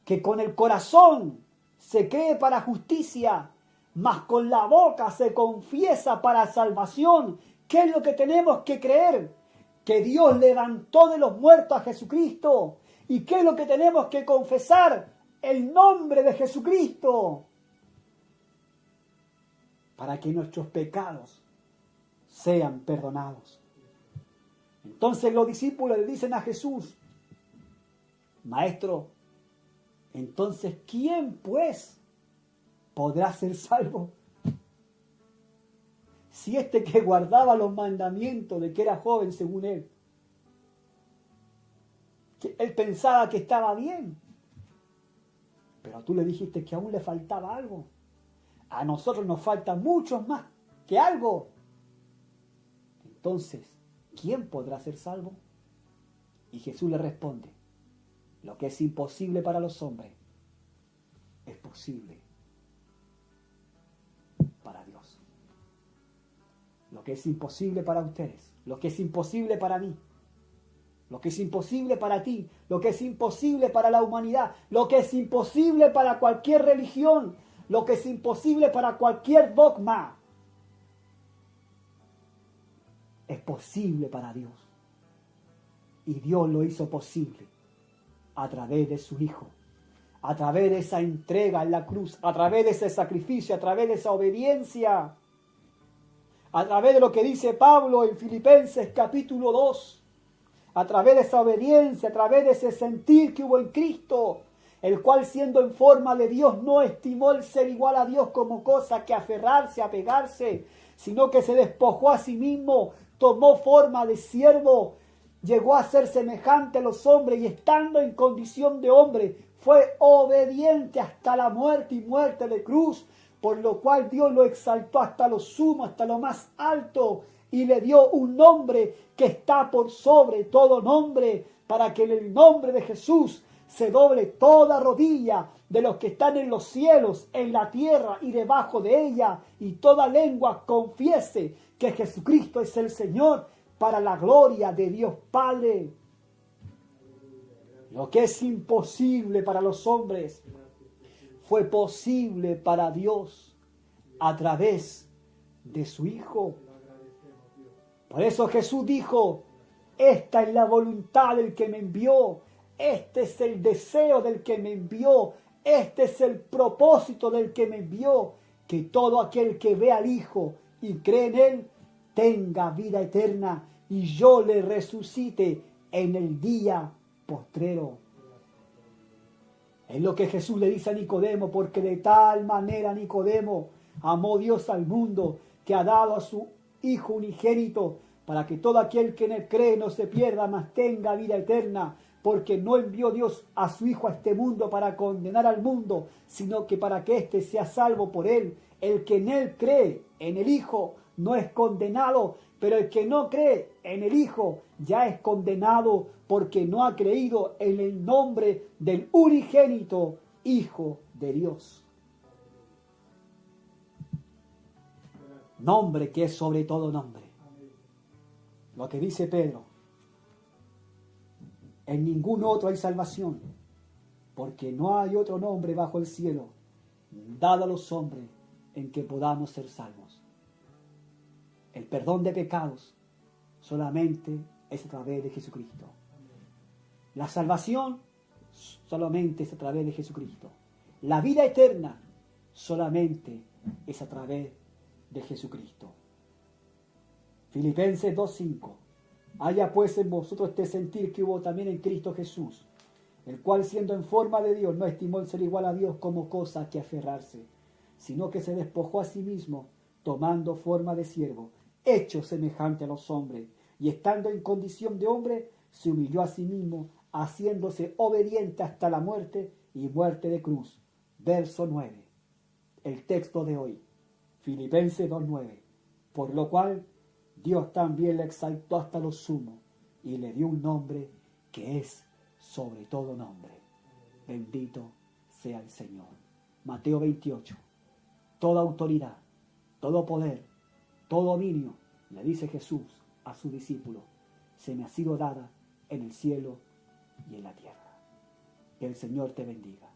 que con el corazón se cree para justicia, mas con la boca se confiesa para salvación. ¿Qué es lo que tenemos que creer? Que Dios levantó de los muertos a Jesucristo. ¿Y qué es lo que tenemos que confesar? El nombre de Jesucristo. Para que nuestros pecados sean perdonados. Entonces los discípulos le dicen a Jesús, Maestro, entonces ¿quién pues podrá ser salvo? Si este que guardaba los mandamientos de que era joven según él, que él pensaba que estaba bien, pero tú le dijiste que aún le faltaba algo. A nosotros nos falta mucho más que algo. Entonces, ¿quién podrá ser salvo? Y Jesús le responde, lo que es imposible para los hombres es posible para Dios. Lo que es imposible para ustedes, lo que es imposible para mí, lo que es imposible para ti, lo que es imposible para la humanidad, lo que es imposible para cualquier religión, lo que es imposible para cualquier dogma, es posible para Dios. Y Dios lo hizo posible a través de su Hijo, a través de esa entrega en la cruz, a través de ese sacrificio, a través de esa obediencia, a través de lo que dice Pablo en Filipenses capítulo 2, a través de esa obediencia, a través de ese sentir que hubo en Cristo, el cual siendo en forma de Dios no estimó el ser igual a Dios como cosa que aferrarse, apegarse, sino que se despojó a sí mismo, tomó forma de siervo, llegó a ser semejante a los hombres y estando en condición de hombre, fue obediente hasta la muerte y muerte de cruz, por lo cual Dios lo exaltó hasta lo sumo, hasta lo más alto, y le dio un nombre que está por sobre todo nombre, para que en el nombre de Jesús se doble toda rodilla de los que están en los cielos, en la tierra y debajo de ella, y toda lengua confiese que Jesucristo es el Señor, para la gloria de Dios Padre. Lo que es imposible para los hombres fue posible para Dios a través de su Hijo. Por eso Jesús dijo: esta es la voluntad del que me envió, este es el deseo del que me envió, este es el propósito del que me envió, que todo aquel que ve al Hijo y cree en Él tenga vida eterna, y yo le resucite en el día postrero. Es lo que Jesús le dice a Nicodemo, porque de tal manera Nicodemo amó Dios al mundo, que ha dado a su Hijo unigénito, para que todo aquel que en Él cree no se pierda, mas tenga vida eterna, porque no envió Dios a su Hijo a este mundo para condenar al mundo, sino que para que éste sea salvo por Él. El que en Él cree, en el Hijo, no es condenado, pero el que no cree en el Hijo ya es condenado, porque no ha creído en el nombre del unigénito Hijo de Dios. Nombre que es sobre todo nombre. Lo que dice Pedro: en ningún otro hay salvación, porque no hay otro nombre bajo el cielo dado a los hombres en que podamos ser salvos. El perdón de pecados solamente es a través de Jesucristo. La salvación solamente es a través de Jesucristo. La vida eterna solamente es a través de Jesucristo. Filipenses 2:5. Haya pues en vosotros este sentir que hubo también en Cristo Jesús, el cual siendo en forma de Dios no estimó el ser igual a Dios como cosa que aferrarse, sino que se despojó a sí mismo, tomando forma de siervo, hecho semejante a los hombres, y estando en condición de hombre, se humilló a sí mismo, haciéndose obediente hasta la muerte y muerte de cruz. Verso 9. El texto de hoy, Filipenses 2:9. Por lo cual Dios también le exaltó hasta lo sumo y le dio un nombre que es sobre todo nombre. Bendito sea el Señor. Mateo 28. Toda autoridad, todo poder, todo dominio, le dice Jesús a su discípulo, se me ha sido dada en el cielo y en la tierra. Que el Señor te bendiga.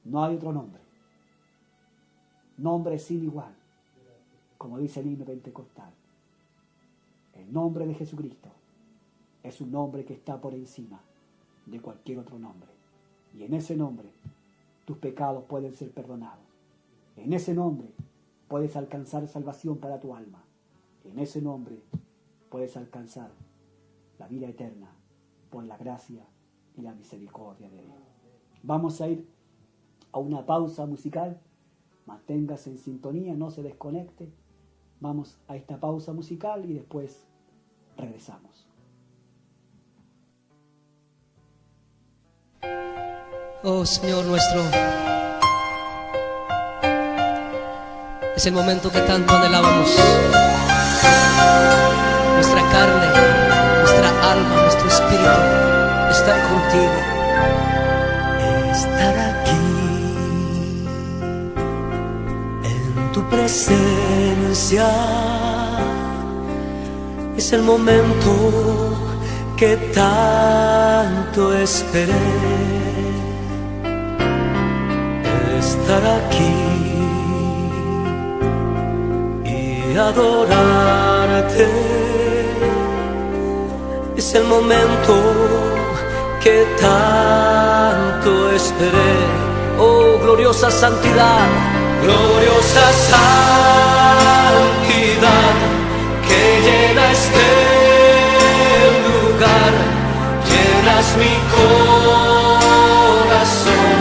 No hay otro nombre. Nombre sin igual. Como dice el himno pentecostal. El nombre de Jesucristo es un nombre que está por encima de cualquier otro nombre. Y en ese nombre tus pecados pueden ser perdonados. En ese nombre puedes alcanzar salvación para tu alma. En ese nombre puedes alcanzar la vida eterna por la gracia y la misericordia de Dios. Vamos a ir a una pausa musical. Manténgase en sintonía, no se desconecte. Vamos a esta pausa musical y después regresamos. Oh Señor nuestro, es el momento que tanto anhelábamos. Nuestra carne, nuestra alma, nuestro espíritu estar contigo. Estar aquí en tu presencia es el momento que tanto esperé. Estar aquí y adorarte es el momento que tanto esperé. esperé. Oh, gloriosa santidad, Gloriosa santidad que llena este lugar, llenas mi corazón,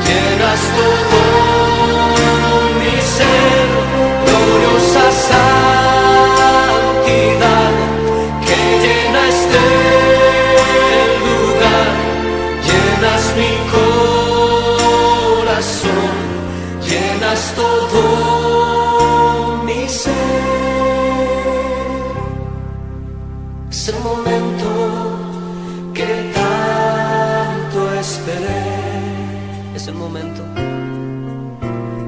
llenas todo mi ser. Gloriosa santidad que llena este lugar, llenas mi corazón, llenas todo mi ser. Es el momento que tanto esperé. es el momento.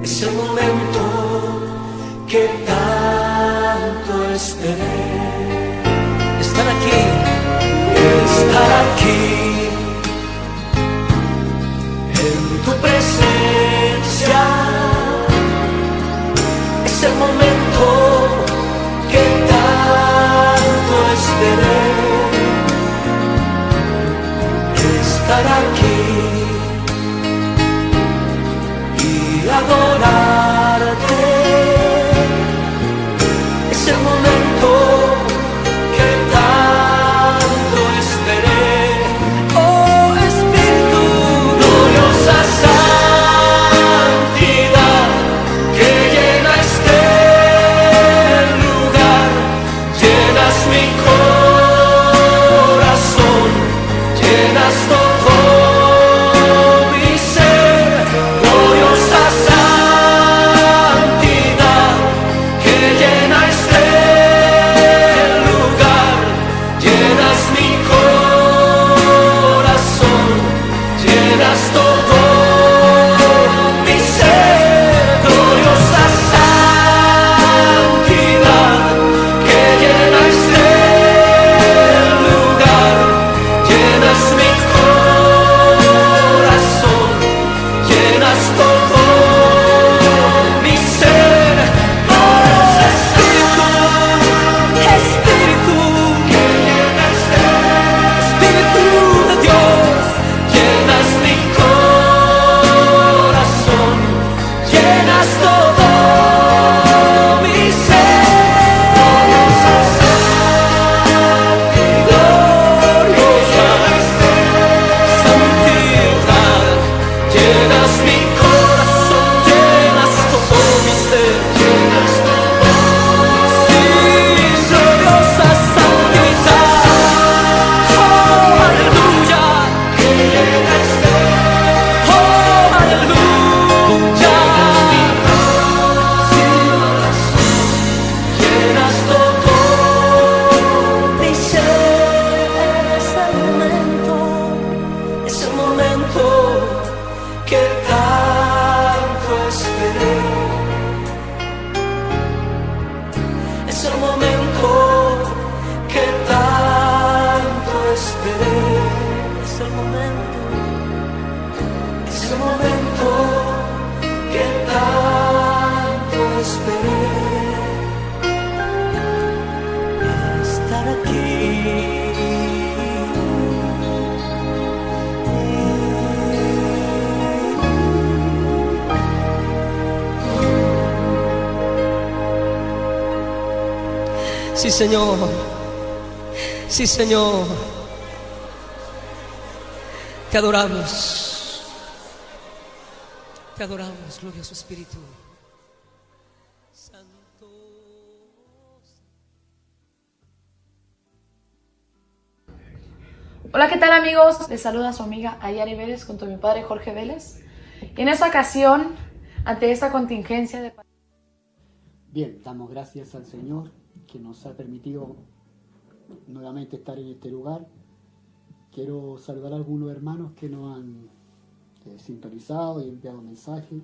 Es el momento que tanto esperé. Estar aquí, Estar aquí en tu presencia. Es el momento que tanto esperé. Estar aquí y adorarte. Es el momento que tanto esperé. Oh Espíritu, gloriosa santidad que llena este lugar, llenas mi corazón, llenas todo mi ser. Gloriosa santidad que llena este lugar, llenas mi corazón, llenas todo mi ser. Gloriosa santidad que llena este lugar, llenas mi corazón, llenas todo mi ser. Gloriosa Espíritu que llena este Espíritu de Dios, llenas mi corazón, llenas todo mi ser. Gloriosa santidad, llenas mi corazón, llenas todo mi ser, llenas todo. Sí, gloriosa santidad, oh aleluya, que llena este, oh aleluya, llenas todo mi ser. Es el momento que tanto esperé. Es el momento que tanto esperé. es el momento. Es el momento que tanto esperé. Estar aquí. Sí, Señor. Sí, Señor. Te adoramos. Te adoramos, glorioso Espíritu Santo. Hola, ¿qué tal amigos? Les saluda su amiga Ayari Vélez junto a mi padre Jorge Vélez. Y en esta ocasión, ante esta contingencia de... Bien, damos gracias al Señor que nos ha permitido nuevamente estar en este lugar. Quiero saludar a algunos hermanos que nos han sintonizado y enviado mensajes.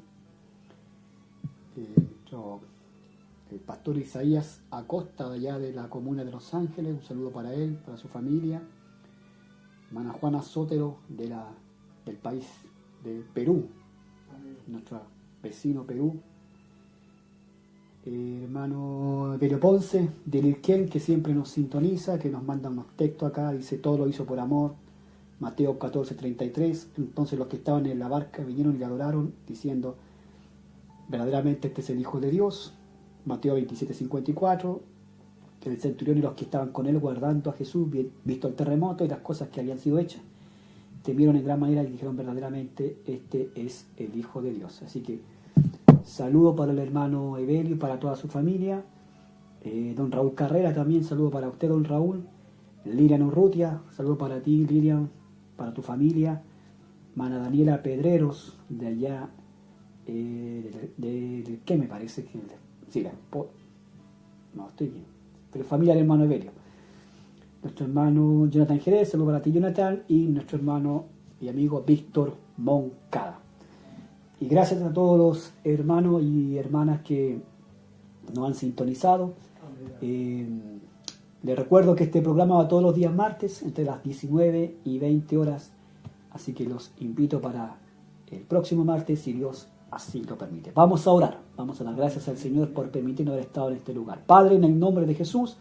El pastor Isaías Acosta, allá de la comuna de Los Ángeles, un saludo para él, para su familia. Hermana Juana Sotero del país de Perú, nuestro vecino Perú. Hermano Belio Ponce de Lirquén, que siempre nos sintoniza, que nos manda unos textos acá, dice: todo lo hizo por amor. Mateo 14:33. Entonces los que estaban en la barca vinieron y le adoraron, diciendo: verdaderamente este es el Hijo de Dios. Mateo 27:54. El centurión y los que estaban con él guardando a Jesús, visto el terremoto y las cosas que habían sido hechas, temieron en gran manera y dijeron: verdaderamente este es el Hijo de Dios. Así que saludo para el hermano Evelio y para toda su familia. Don Raúl Carrera también, saludo para usted, don Raúl. Lilian Urrutia, saludo para ti, Lilian, para tu familia. Mana Daniela Pedreros, de allá, de ¿qué me parece? Sí, no, estoy bien. Pero familia del hermano Evelio. Nuestro hermano Jonathan Jerez, saludo para ti, Jonathan. Y nuestro hermano y amigo Víctor Moncada. Y gracias a todos los hermanos y hermanas que nos han sintonizado. Les recuerdo que este programa va todos los días martes entre las 19 y 20 horas, así que los invito para el próximo martes, si Dios así lo permite. Vamos a orar, vamos a dar gracias al Señor por permitirnos haber estado en este lugar. Padre, en el nombre de Jesús,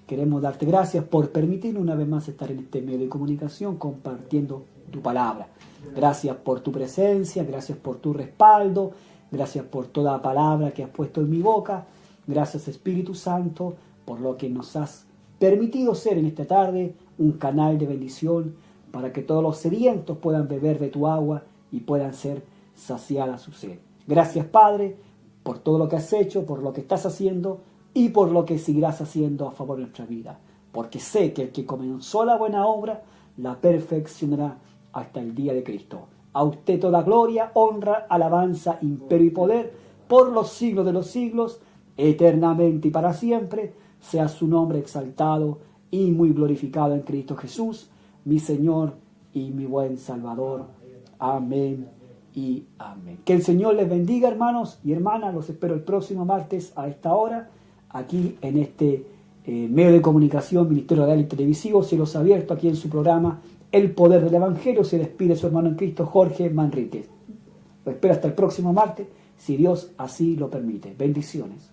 queremos darte gracias por permitirnos una vez más estar en este medio de comunicación compartiendo tu palabra. Gracias por tu presencia, gracias por tu respaldo, gracias por toda palabra que has puesto en mi boca. Gracias, Espíritu Santo, por lo que nos has permitido ser en esta tarde un canal de bendición para que todos los sedientos puedan beber de tu agua y puedan ser saciada su sed. Gracias, Padre, por todo lo que has hecho, por lo que estás haciendo y por lo que seguirás haciendo a favor de nuestra vida. Porque sé que el que comenzó la buena obra la perfeccionará hasta el día de Cristo. A usted toda gloria, honra, alabanza, imperio y poder por los siglos de los siglos, eternamente y para siempre, sea su nombre exaltado y muy glorificado en Cristo Jesús, mi Señor y mi buen Salvador. Amén y amén. Que el Señor les bendiga, hermanos y hermanas. Los espero el próximo martes a esta hora, aquí en este medio de comunicación, Ministerio Radial y Televisivo, Cielos Abiertos, aquí en su programa El Poder del Evangelio. Se despide su hermano en Cristo, Jorge Manríquez. Lo espero hasta el próximo martes, si Dios así lo permite. Bendiciones.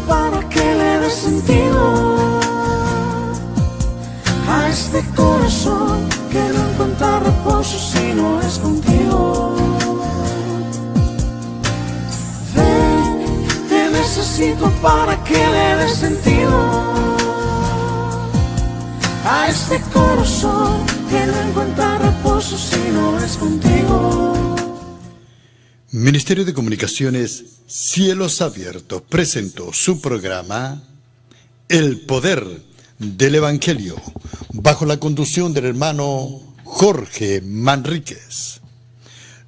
Para que le dé sentido a este corazón que no encuentra reposo si no es contigo. Ven, te necesito para que le dé sentido a este corazón que no encuentra reposo si no es contigo. Ministerio de Comunicaciones Cielos Abiertos presentó su programa El Poder del Evangelio, bajo la conducción del hermano Jorge Manríquez.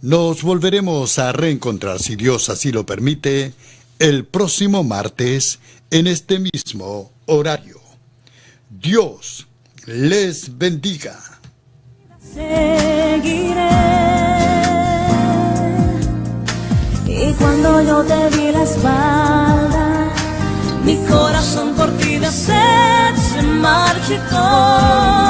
Nos volveremos a reencontrar, si Dios así lo permite, el próximo martes en este mismo horario. Dios les bendiga. Seguiré. Y cuando yo te di la espalda, mi corazón por ti de sed se marchitó.